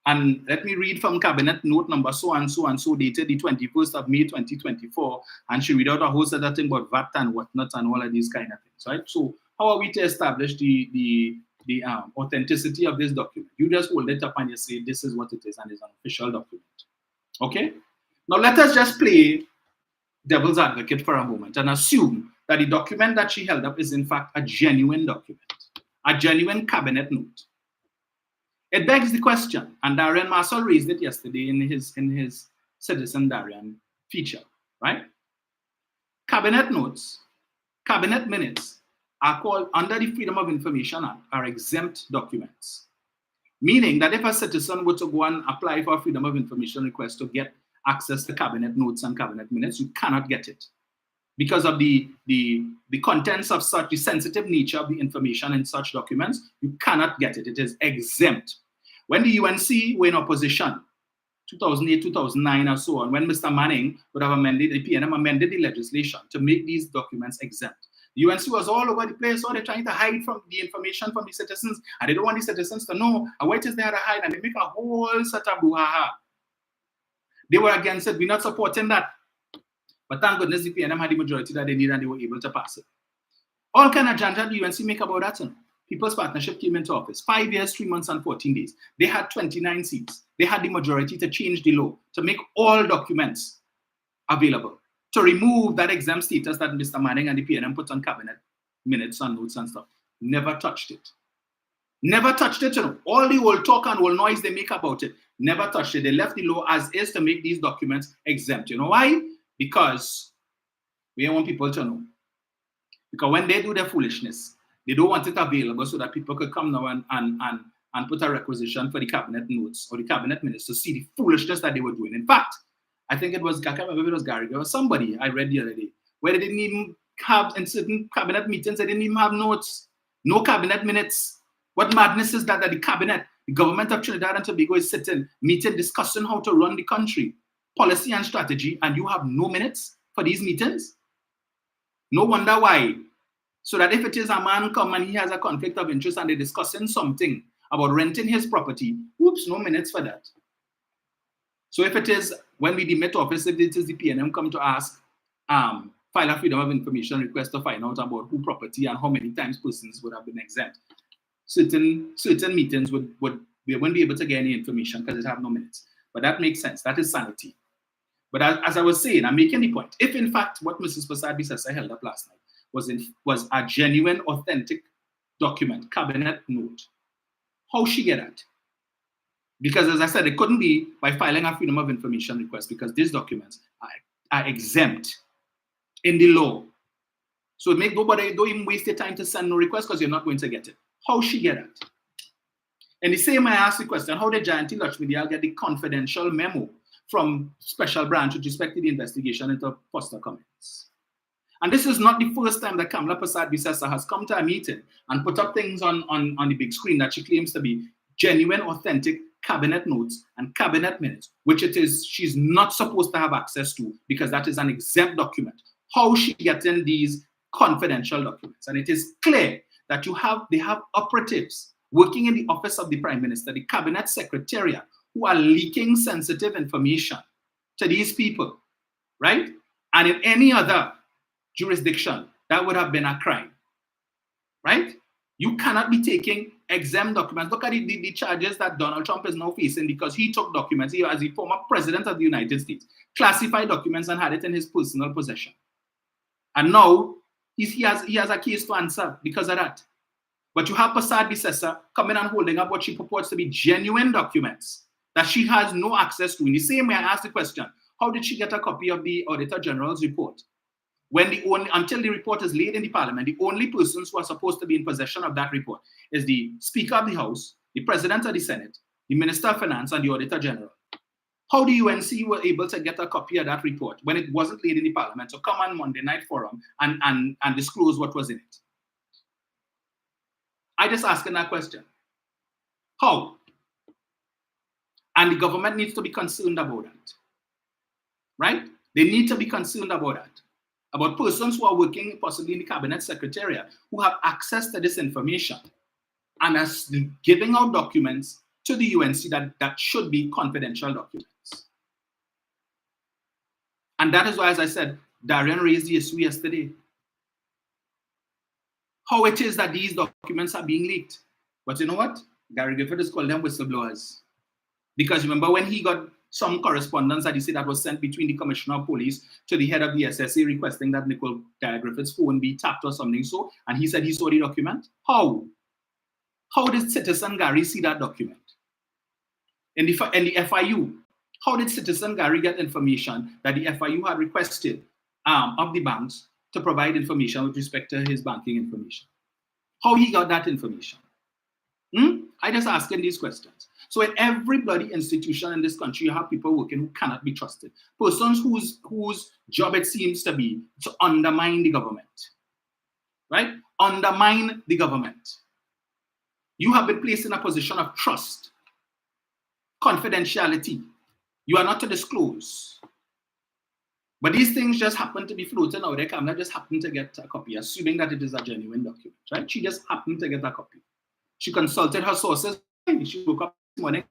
Speaker 1: And let me read from cabinet note number so and so and so, dated the 21st of May 2024. And she read out a whole set of things about VAT and whatnot and all of these kind of things, right? So how are we to establish the authenticity of this document? You just hold it up and you say, this is what it is, and it's an official document. Okay? Now let us just play devil's advocate for a moment and assume that the document that she held up is in fact a genuine document, a genuine cabinet note. It begs the question, and Darian Marshall raised it yesterday in his Citizen Darian feature, right? Cabinet notes, cabinet minutes are called, under the Freedom of Information Act, are exempt documents. Meaning that if a citizen were to go and apply for a Freedom of Information request to get access to cabinet notes and cabinet minutes, you cannot get it. Because of the contents of such, the sensitive nature of the information in such documents, you cannot get it. It is exempt. When the UNC were in opposition, 2008, 2009 or so on, when Mr. Manning would have amended, the PNM amended the legislation to make these documents exempt. The UNC was all over the place, so they're trying to hide from the information from the citizens, and they don't want the citizens to know what is there to hide, and they make a whole set of brouhaha. They were against it. We're not supporting that. But thank goodness the PNM had the majority that they needed and they were able to pass it. All kind of janja the UNC make about that. People's Partnership came into office. 5 years, 3 months, and 14 days. They had 29 seats. They had the majority to change the law, to make all documents available, to remove that exempt status that Mr. Manning and the PNM put on cabinet minutes and notes and stuff. Never touched it. Never touched it. All the old talk and old noise they make about it, never touched it. They left the law as is to make these documents exempt. You know why? Because we don't want people to know. Because when they do their foolishness, they don't want it available so that people could come now and put a requisition for the cabinet notes or the cabinet minutes to see the foolishness that they were doing. In fact, I think it was, I can't remember if it was Gary or somebody I read the other day, where they didn't even have, in certain cabinet meetings, they didn't even have notes, no cabinet minutes. What madness is that the cabinet, the government of Trinidad and Tobago is sitting, meeting, discussing how to run the country, policy and strategy, and you have no minutes for these meetings? No wonder why. So that if it is a man come and he has a conflict of interest and they're discussing something about renting his property, oops, no minutes for that. So if it is, when we demit office, if it is the PNM come to ask, file a Freedom of Information request to find out about who property and how many times persons would have been exempt, certain meetings we wouldn't be able to get any information because it have no minutes. But that makes sense. That is sanity. But as I was saying, I'm making the point. If in fact what Mrs. Prasad Bisasa held up last night was a genuine, authentic document, cabinet note, how she get that? Because as I said, it couldn't be by filing a Freedom of Information request because these documents are exempt in the law. So make nobody, don't even waste your time to send no request because you're not going to get it. How she get that? And the same I asked the question, how did Jayanti Lakshmi get the confidential memo from Special Branch with respect to the investigation into Foster comments? And this is not the first time that Kamla Prasad Bisasa has come to a meeting and put up things on the big screen that she claims to be genuine, authentic cabinet notes and cabinet minutes, which it is she's not supposed to have access to because that is an exempt document. How is she getting these confidential documents? And it is clear that they have operatives working in the office of the Prime Minister, the cabinet secretariat, who are leaking sensitive information to these people, right? And in any other jurisdiction, that would have been a crime, right? You cannot be taking exempt documents. Look at the charges that Donald Trump is now facing because he took documents, as the former president of the United States, classified documents and had it in his personal possession. And now he has a case to answer because of that. But you have Prasad Bissessa coming and holding up what she purports to be genuine documents that she has no access to. In the same way, I asked the question, how did she get a copy of the Auditor General's report? When until the report is laid in the Parliament, the only persons who are supposed to be in possession of that report is the Speaker of the House, the President of the Senate, the Minister of Finance, and the Auditor General. How the UNC were able to get a copy of that report when it wasn't laid in the Parliament to come on Monday Night Forum and disclose what was in it? I just asking that question. How? And the government needs to be concerned about that. Right? They need to be concerned about that. About persons who are working possibly in the cabinet secretariat who have access to this information and are giving out documents to the UNC that should be confidential documents. And that is why, as I said, Darian raised the issue yesterday. How it is that these documents are being leaked. But you know what? Gary Gifford has called them whistleblowers. Because remember when he got some correspondence that he said that was sent between the Commissioner of Police to the head of the SSA requesting that Nicole Griffith's phone be tapped or something so, and he said he saw the document? How? How did Citizen Gary see that document? In the FIU, how did Citizen Gary get information that the FIU had requested of the banks to provide information with respect to his banking information? How he got that information? I just asking these questions. So in every bloody institution in this country, you have people working who cannot be trusted. Persons whose job it seems to be to undermine the government. Right? Undermine the government. You have been placed in a position of trust, confidentiality. You are not to disclose. But these things just happen to be floating out there. Kamala just happened to get a copy, assuming that it is a genuine document. Right? She just happened to get a copy. She consulted her sources. She woke up this morning.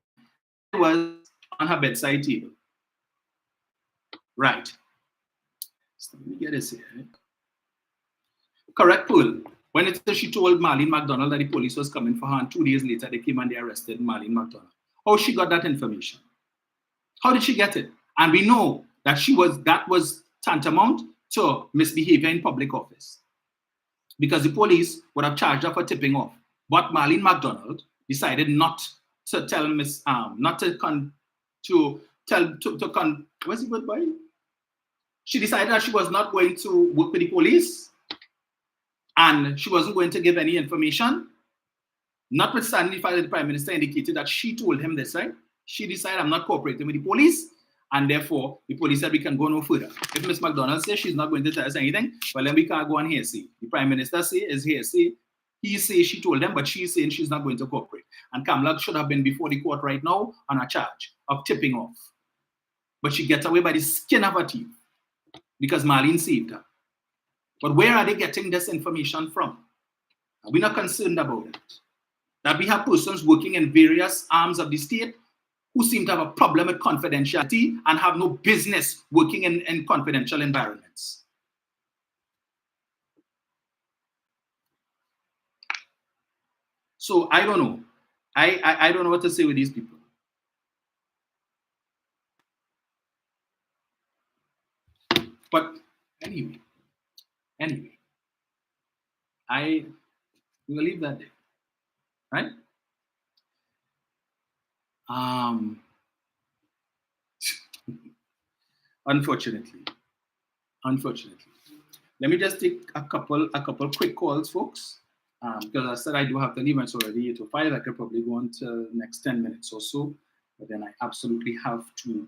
Speaker 1: It was on her bedside table. Right. So let me get this here. Correct, Pearl. When she told Marlene McDonald that the police was coming for her, and 2 days later they came and they arrested Marlene McDonald. How she got that information? How did she get it? And we know that that was tantamount to misbehavior in public office, because the police would have charged her for tipping off. But Marlene McDonald decided not to tell what's the word, boy? She decided that she was not going to work with the police and she wasn't going to give any information. Notwithstanding the fact that the Prime Minister indicated that she told him this, right? She decided, I'm not cooperating with the police, and therefore the police said we can go no further. If Ms. McDonald says she's not going to tell us anything, well then we can't go on hearsay. The Prime Minister say is hearsay. He says she told them, but she's saying she's not going to cooperate. And Kamala should have been before the court right now on a charge of tipping off. But she gets away by the skin of her teeth because Marlene saved her. But where are they getting this information from? We're not concerned about it. That we have persons working in various arms of the state who seem to have a problem with confidentiality and have no business working in confidential environments. So I don't know. I don't know what to say with these people. But anyway, I will leave that there, right? Unfortunately. Let me just take a couple quick calls, folks. Because I said I do have to leave, it's already 8:05. I could probably go on to the next 10 minutes or so, but then I absolutely have to leave.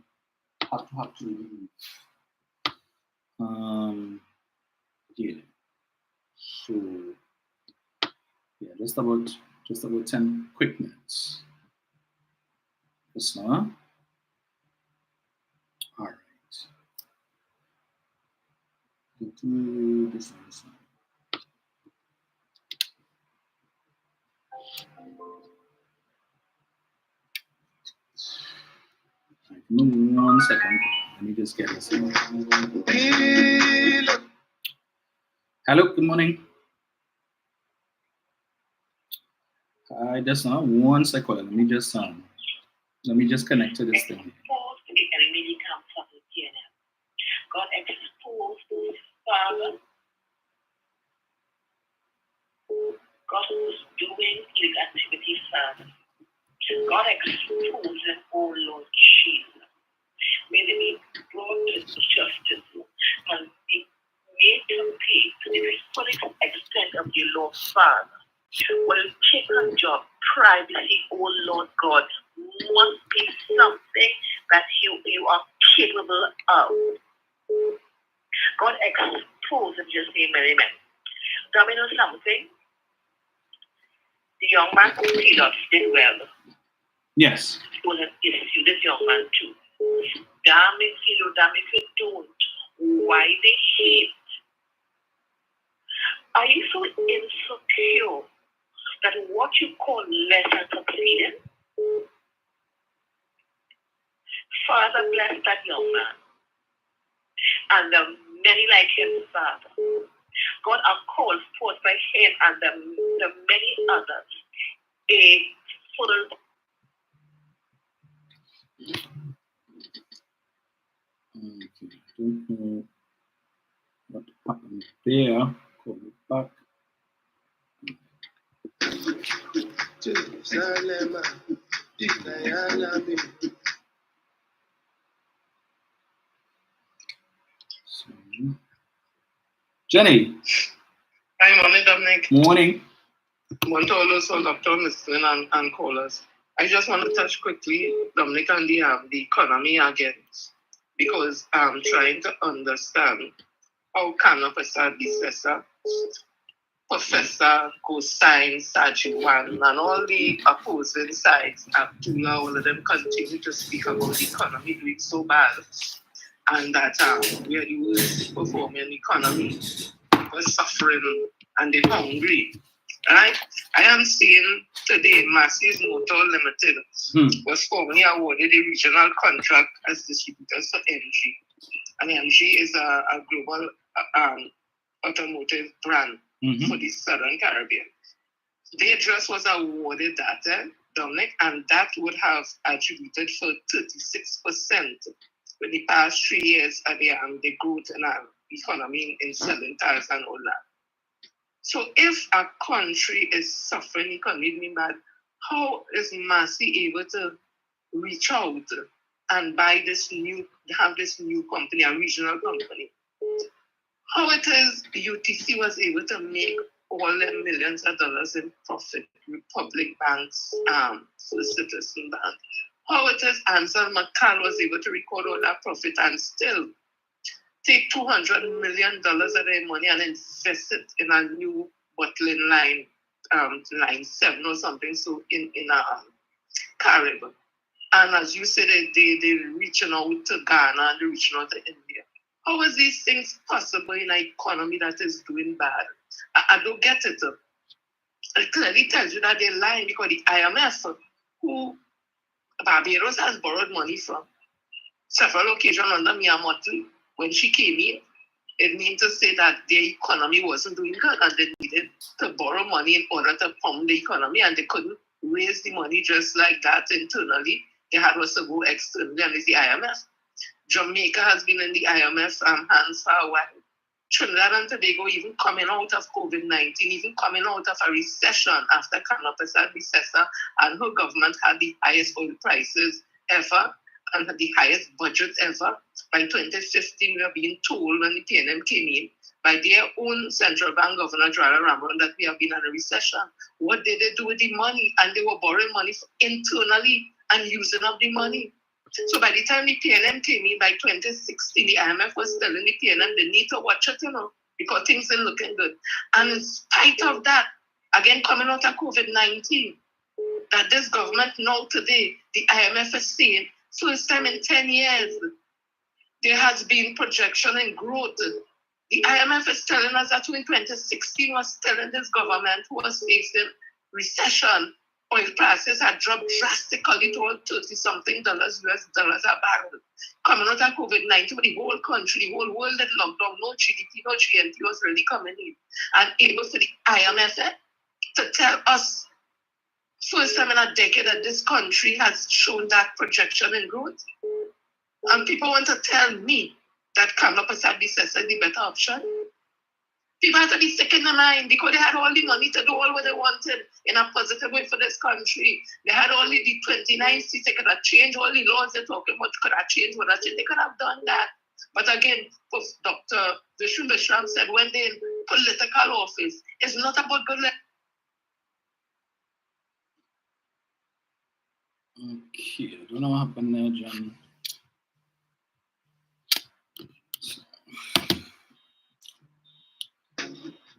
Speaker 1: Yeah. So yeah, just about 10 quick minutes. This one. All right. This one. One second. Let me just get this. Hello, good morning. I just one second. Let me just connect to this thing.
Speaker 2: God exposed his father Father. God expose them, oh Lord Jesus. May they be brought to justice and be made to pay to the fullest extent of your law, Father. When you take on job, privacy, oh Lord God, must be something that you are capable of. God expose in just name, amen. Now we know something. The young man who Peter did well.
Speaker 1: Yes.
Speaker 2: It was an issue, this young man too. Damn if you don't. Why they hate? Are you so insecure that what you call less than succeeding? Father bless that young man. And the many like him, Father. God are called forth by him and the many others. A full.
Speaker 1: Okay. I don't know what happened there. Call it back. So, Jenny.
Speaker 3: Hi, morning, Dominic.
Speaker 1: Morning.
Speaker 3: Want to also doctor listening and callers. I just want to touch quickly, Dominic, on the economy again, because I'm trying to understand how cannabis assessor, Professor Cosine, Sajuan, and all the opposing sides, Abdullah, all of them continue to speak about the economy doing so bad, and that we are the worst performing economy. We're suffering and they're hungry. Right? I am seeing today Massey's Motor Limited was formally awarded a regional contract as distributors for MG. And MG is a global automotive brand for the Southern Caribbean. They just was awarded that, Dominic, and that would have attributed for 36% in the past 3 years of the growth in our economy in selling cars and all that. So if a country is suffering economically bad, how is Massey able to reach out and have this new company, a regional company? How it is UTC was able to make all the millions of dollars in profit with public banks, Citizen Bank. How it is Ansel McCall was able to record all that profit and still take $200 million of their money and invest it in a new bottling line, line 7 or something, so in Caribbean. And as you said, they're reaching out to Ghana and they're reaching out to India. How is these things possible in an economy that is doing bad? I don't get it. It clearly tells you that they're lying because the IMF, who Barbados has borrowed money from several occasions under Mia Mottley, when she came in, it means to say that their economy wasn't doing good and they needed to borrow money in order to pump the economy, and they couldn't raise the money just like that internally. They had to go externally, and it's the IMF. Jamaica has been in the IMF hands for a while. Trinidad and Tobago, even coming out of COVID-19, even coming out of a recession after Canopus had recessor, and her government had the highest oil prices ever and had the highest budget ever. By 2015, we are being told when the PNM came in by their own central bank governor, Joanna Ramon, that we have been in a recession. What did they do with the money? And they were borrowing money internally and using up the money. So by the time the PNM came in by 2016, the IMF was telling the PNM they need to watch it, because things are looking good. And in spite of that, again coming out of COVID-19, that this government now today, the IMF is saying, first time in 10 years, there has been projection in growth. The IMF is telling us that in 2016 was telling this government who was facing recession, oil prices had dropped drastically to $30-something US dollars a barrel. Coming out of COVID-19, the whole country, the whole world had locked down, no GDP, no GNP was really coming in. And able for the IMF to tell us, first time in a decade, that this country has shown that projection in growth. And people want to tell me that Kamla Prasad is the better option. People had to be sick in the mind because they had all the money to do all what they wanted in a positive way for this country. They had only the 29 seats. They could have changed all the laws they're talking about. Could have changed what they could have done that. But again, Dr. Vishnu Vishram said when they're in political office, it's not about good.
Speaker 1: Okay, I don't know what happened there, John.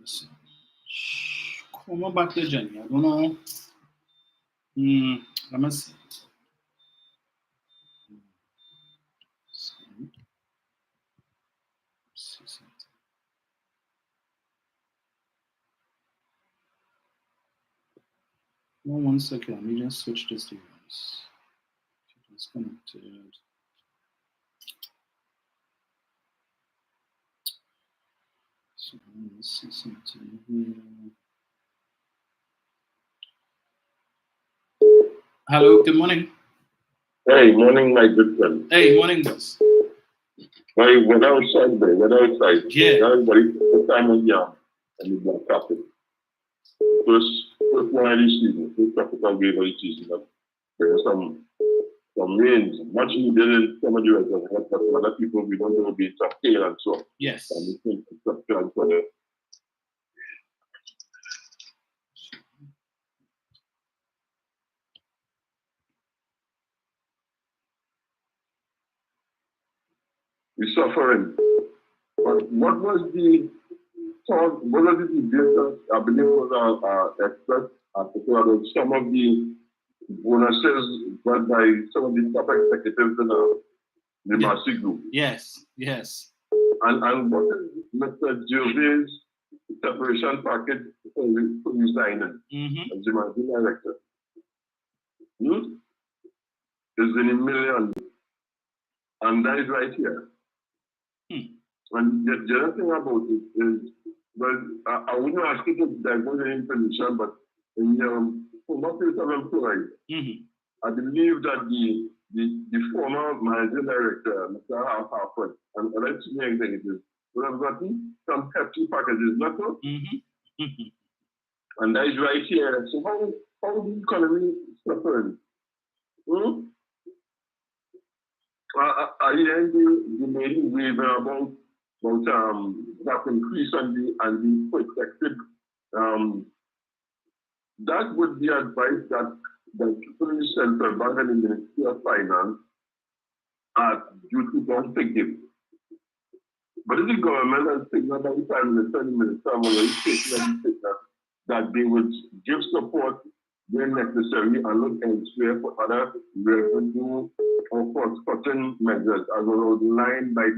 Speaker 1: So, come on back to Jenny. I don't know. Let me see. No, 1 second. Let me just switch this device. It's connected. So let's see something here. Hello, good morning.
Speaker 4: Hey, morning, my good friend.
Speaker 1: Hey, morning, boss.
Speaker 4: Well, we're outside there. We're outside.
Speaker 1: Yeah.
Speaker 4: Everybody, the time of year, and it's not happening. First one of these seasons, first tropical wave of the season, there are some rains, much needed in some of the reservoirs, but some other people, we don't know if it's a hail and so on.
Speaker 1: Yes.
Speaker 4: And we think it's a plan for them. We're suffering. But what was the thought, what was the debate, I believe was expressed about some of the bonuses got by some of the top executives in the Massey Group.
Speaker 1: Yes, yes.
Speaker 4: And what is Mr. Gervais' separation package for you signing as the managing director? Is in a million. And that is right here. And the other thing about it is, well, I wouldn't ask you to divulge any information, but in for my place of employed, I believe that the former managing director, Mr. Harper, and let's see the executives, would have gotten some hefty packages, not so? And that is right here. So how the economy suffering? I hear the main wave about that increase and the protected that would be advice that people in the central bank and the Ministry of Finance are duty bound to give. But if the government has signaled by the Prime Minister and the Minister of Finance that they would give support where necessary and look elsewhere for other revenue or cost-cutting measures as outlined by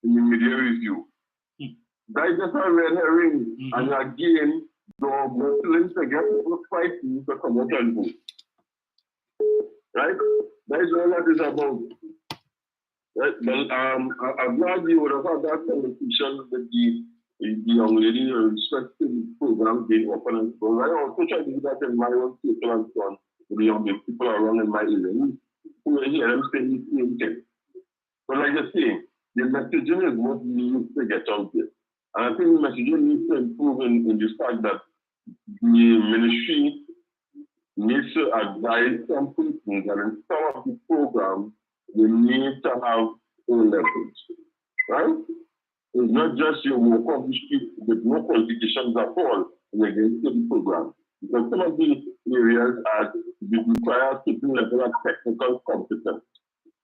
Speaker 4: in the media review. That is just a red herring. And again, the Muslims get people fighting for commercial vote. Right? That is all that is about. Right? But I'm glad you would have had that conversation with the young lady respecting the program being open and so on. I also try to do that in my own circle and so on with the young people around in my area who hear them saying the same thing. But like I say, the messaging is what needs to get out there. And I think the messaging needs to improve in the fact that the ministry needs to advise some people that in some of the programs, they need to have O levels, right? It's not just you walk off the street with no qualifications at all and against the program. Because some of the areas require certain level of technical competence.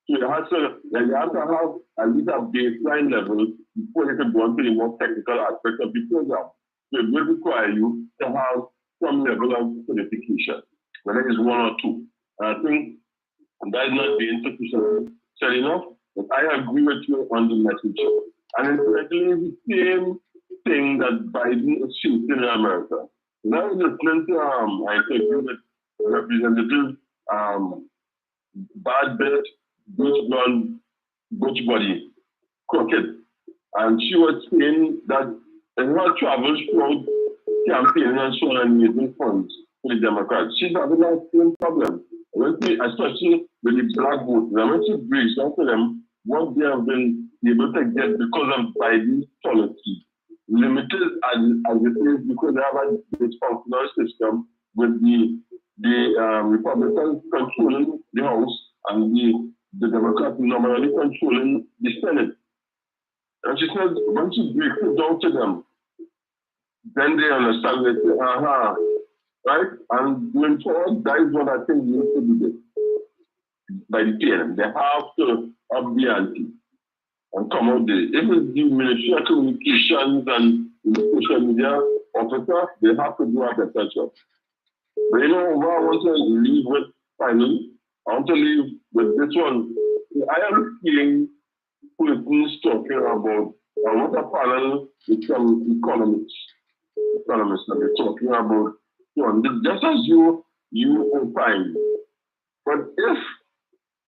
Speaker 4: So you have to have at least a baseline level before you can go on to the more technical aspect of the program. So it will require you to have some level of certification, whether it's one or two. And I think that is not being sufficient enough, but I agree with you on the message. And incidentally, the same thing that Biden is shooting in America. Now listening to I interview with Representative Bad Bet, Butch Body, Crockett, and she was saying that in her travels throughout campaigning and so on and raising funds for the Democrats, she's having that same problem. Especially with the black vote. And when she breaks down to them what they have been able to get because of Biden's policy, limited as it is because they have a dysfunctional system with the Republicans controlling the House and the Democrats nominally controlling the Senate. And she said, once you break it down to them, then they understand, they say, right? And going forward, that is what I think needs to be done by the parents. They have to up the ante and come out there. Even the Ministry of Communications and the social media officer, they have to do a better job. But you know what I want to leave with finally? I want to leave with this one. I am seeing persons talking about, I want a panel with some economists, and they're talking about, just as you opine. But if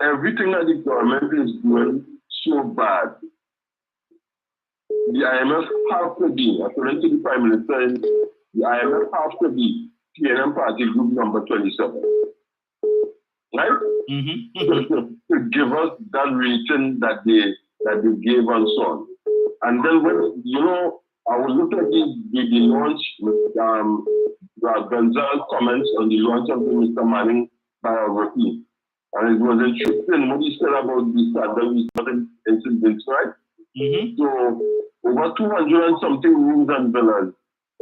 Speaker 4: everything that the government is doing so bad, the IMF have to be, according to the Prime Minister, the IMF have to be PNM Party Group number 27. Right? To give us that rating that they gave and so on. And then when, I will look at the launch with Gonzal's comments on the launch of the Mr. Manning biography. And it was interesting what he said about the Saddam incidents, right? So over 200 and something rooms and villas,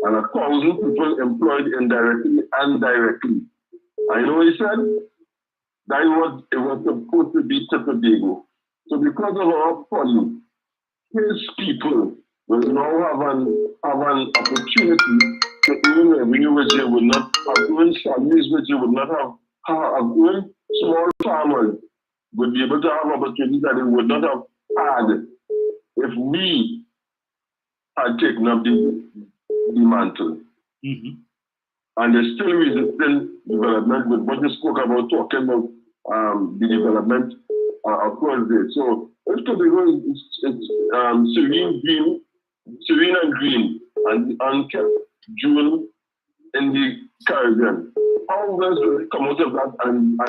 Speaker 4: and 1,000 people employed indirectly and directly. I know he said that it was supposed to be Tobago. So because of our folly, his people will now have an opportunity to earn revenue which they would not have, earn salaries which they would not have earned. Small farmers would be able to have opportunities that they would not have had if we had taken up the mantle. And they're still resisting development with what you spoke about, talking about the development across there. So if Tobago is serene and green and unkept June in the Caribbean, how does they come out of that and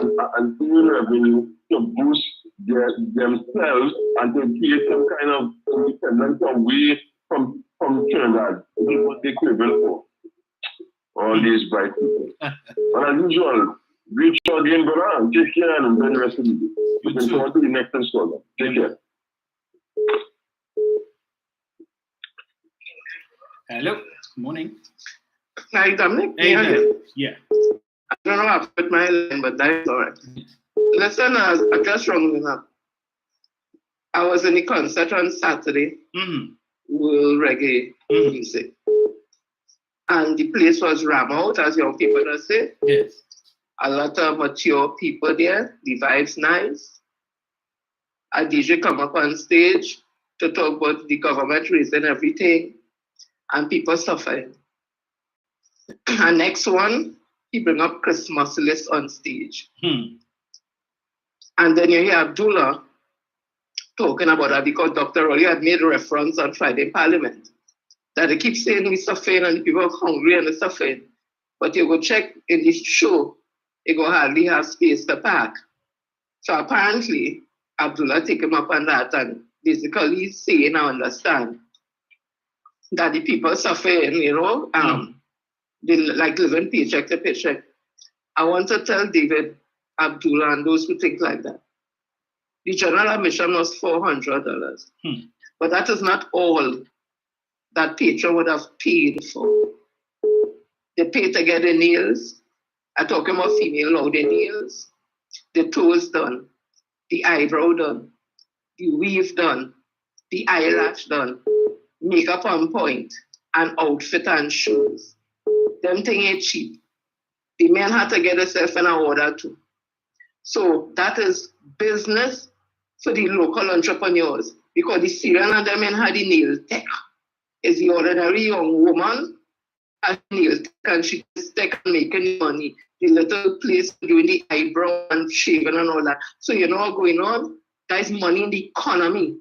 Speaker 4: earn revenue to boost themselves and to create some kind of independence away from Trinidad? This is what they quibble for. All these bright people. And as usual, reach out again, brother. Take care and enjoy the rest of the day. Looking forward to the next installment. Take care.
Speaker 1: Hello. Good morning.
Speaker 3: Hi, Dominic.
Speaker 1: Hey, yeah.
Speaker 3: I don't know how to put my line, but that's all right. Listen, I just wrong up. I was in the concert on Saturday, world reggae music. And the place was ram out, as young people just say.
Speaker 1: Yes.
Speaker 3: A lot of mature people there. The vibe's nice. A DJ come up on stage to talk about the government raising everything and people suffering. And next one, he bring up Christmas list on stage. And then you hear Abdullah talking about that because Dr. Rolly had made a reference on Friday in Parliament that they keep saying we're suffering and the people are hungry and they're suffering. But you go check in this show, you go hardly have space to park. So apparently, Abdullah take him up on that and basically saying, I understand that the people suffering, they like living paycheck to paycheck. I want to tell David Abdullah and those who think like that. The general admission was $400. But that is not all that patron would have paid for. They pay to get the nails. I'm talking about female now, the nails, the toes done, the eyebrow done, the weave done, the eyelash done, makeup on point, and outfit and shoes. Them thing ain't cheap. The men had to get themselves in an order too. So that is business for the local entrepreneurs because the Syrian and the men had the nail tech. Is the ordinary young woman has nail tech and she is tech and making money. The little place doing the eyebrow and shaving and all that. So you know what's going on? There's money in the economy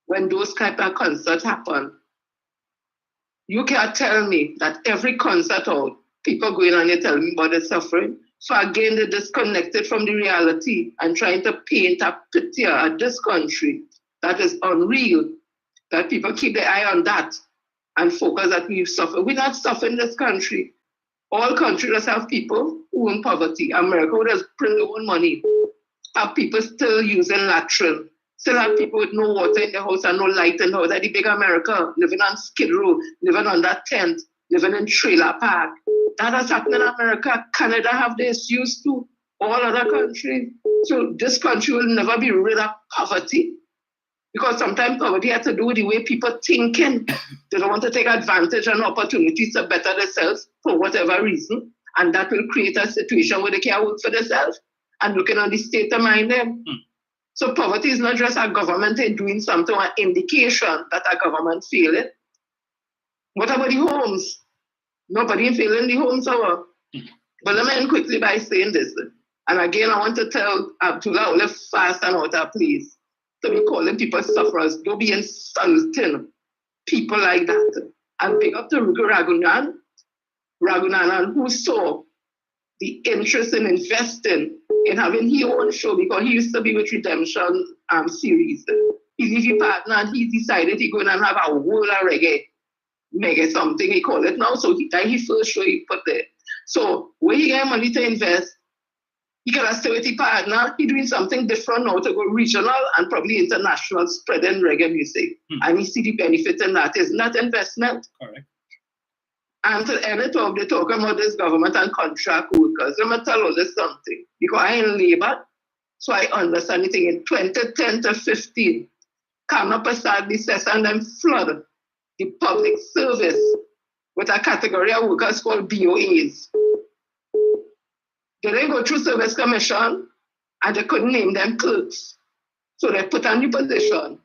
Speaker 3: when those type of concerts happen. You can't tell me that every concert out, people going on here telling me about the suffering. So again, they're disconnected from the reality and trying to paint a picture of this country that is unreal, that people keep their eye on that and focus that we've suffered. We're not suffering in this country. All countries have people who are in poverty. America would just print their own money. Have people still using latrine. Still have people with no water in the house and no light in the house. That the big America, living on Skid Row, living on that tent, living in trailer park. That has happened in America. Canada have this used to all other countries. So this country will never be rid of poverty. Because sometimes poverty has to do with the way people thinking. They don't want to take advantage and opportunities to better themselves for whatever reason. And that will create a situation where they can't work for themselves and looking on the state to mind them. So poverty is not just a government doing something, an indication that a government failing. What about the homes? Nobody failing the homes over. But let me end quickly by saying this. And again, I want to tell Abdullah, live fast and out of place. To be calling people sufferers, don't be insulting people like that. And pick up the Raghunanan, who saw the interest in investing in having his own show, because he used to be with Redemption series. He's his partner, and he decided he's going to have a whole reggae, mega something he called it now. So that his first show he put there. So where he get money to invest, he can stay with his partner. He's doing something different now to go regional and probably international, spreading reggae music. And he see the benefit in that. Isn't that investment?
Speaker 1: Correct.
Speaker 3: And to end it off, they're talking about this government and contract workers. Let me tell you this something. Because I in labor, so I understand anything. In 2010 to 15, Kamna Prasad and them flood the public service with a category of workers called BOAs. They didn't go through service commission and they couldn't name them clerks. So they put a new position,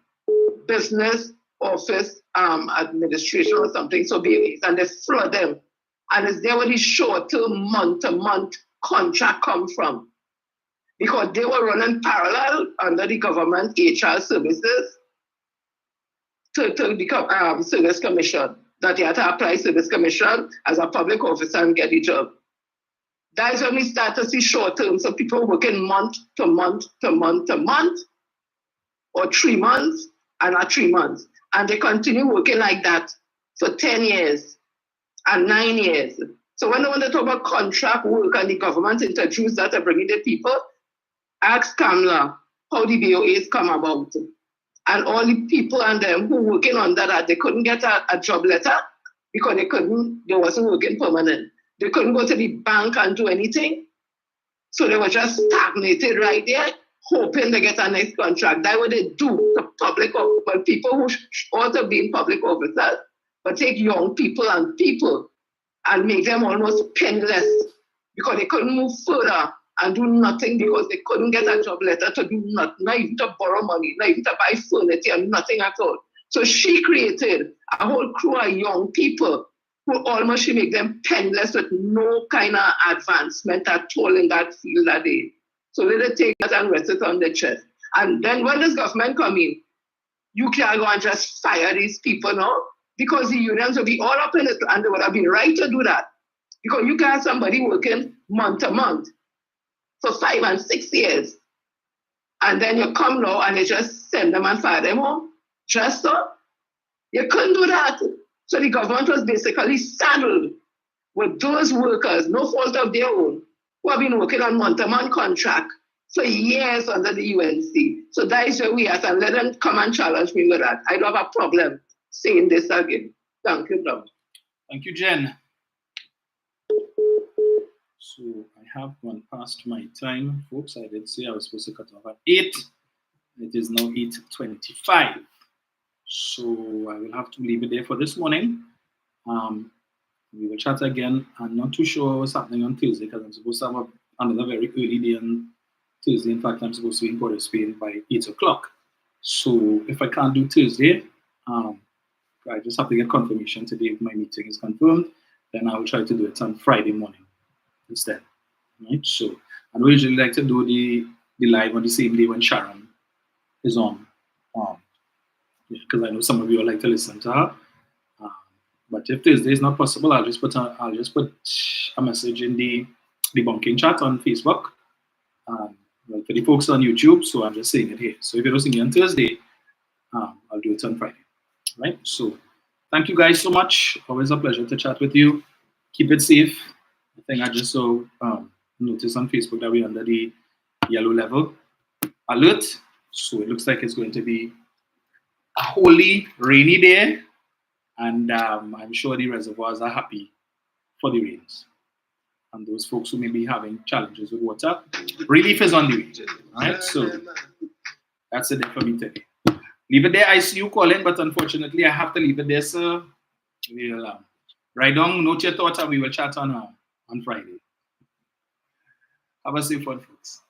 Speaker 3: business, office, administration or something, so BOAs, and they flood them. And it's there where the short-term, month-to-month contract come from. Because they were running parallel under the government HR services to the service commission, that you had to apply service commission as a public officer and get the job. That is when we start to see short term. So people working month to month to month to month, or 3 months and not 3 months. And they continue working like that for 10 years and 9 years. So when they want to talk about contract work and the government introduced that to bring in the people, ask Kamla how the BOAs come about. And all the people and them who working under that, they couldn't get a job letter because they wasn't working permanent. They couldn't go to the bank and do anything. So they were just stagnated right there, hoping to get a next contract. That's what they do to public, but people who ought to be in public officers, but take young people and make them almost penniless because they couldn't move further and do nothing because they couldn't get a job letter to do nothing, not even to borrow money, not even to buy furniture, nothing at all. So she created a whole crew of young people who almost she make them penniless with no kind of advancement at all in that field that day. So they take that and rest it on the chest. And then when this government come in, you can't go and just fire these people now because the unions will be all up in it and they would have been right to do that. Because you can't have somebody working month to month for 5 and 6 years. And then you come now and you just send them and fire them home. Just so. You couldn't do that. So the government was basically saddled with those workers, no fault of their own, who have been working on month-to-month contract for years under the UNC. So that is where we are. And let them come and challenge me with that. I don't have a problem saying this again. Thank you, Doug.
Speaker 1: Thank you, Jen. So I have gone past my time, folks. I did say I was supposed to cut off at 8. It is now 8:25. So I will have to leave it there for this morning. We will chat again. I'm not too sure what's happening on Thursday because I'm supposed to have another very early day on Thursday. In fact, I'm supposed to be in Port of Spain by 8 o'clock. So if I can't do Thursday, I just have to get confirmation today if my meeting is confirmed. Then I will try to do it on Friday morning instead. Right? So I don't usually like to do the live on the same day when Sharon is on. Because I know some of you like to listen to her. But if Thursday is not possible, I'll just put a message in the debunking chat on Facebook. Well, for the folks on YouTube, so I'm just saying it here. So if you don't see me on Thursday, I'll do it on Friday. Right? So Thank you guys so much. Always a pleasure to chat with you. Keep it safe. I think I just saw notice on Facebook that we're under the yellow level alert. So it looks like it's going to be a wholly rainy day. And I'm sure the reservoirs are happy for the rains. And those folks who may be having challenges with water, relief is on the way. All right, so that's it for me today. Leave it there. I see you calling, but unfortunately, I have to leave it there, sir. We'll write down, note your thoughts, and we will chat on Friday. Have a safe one, folks.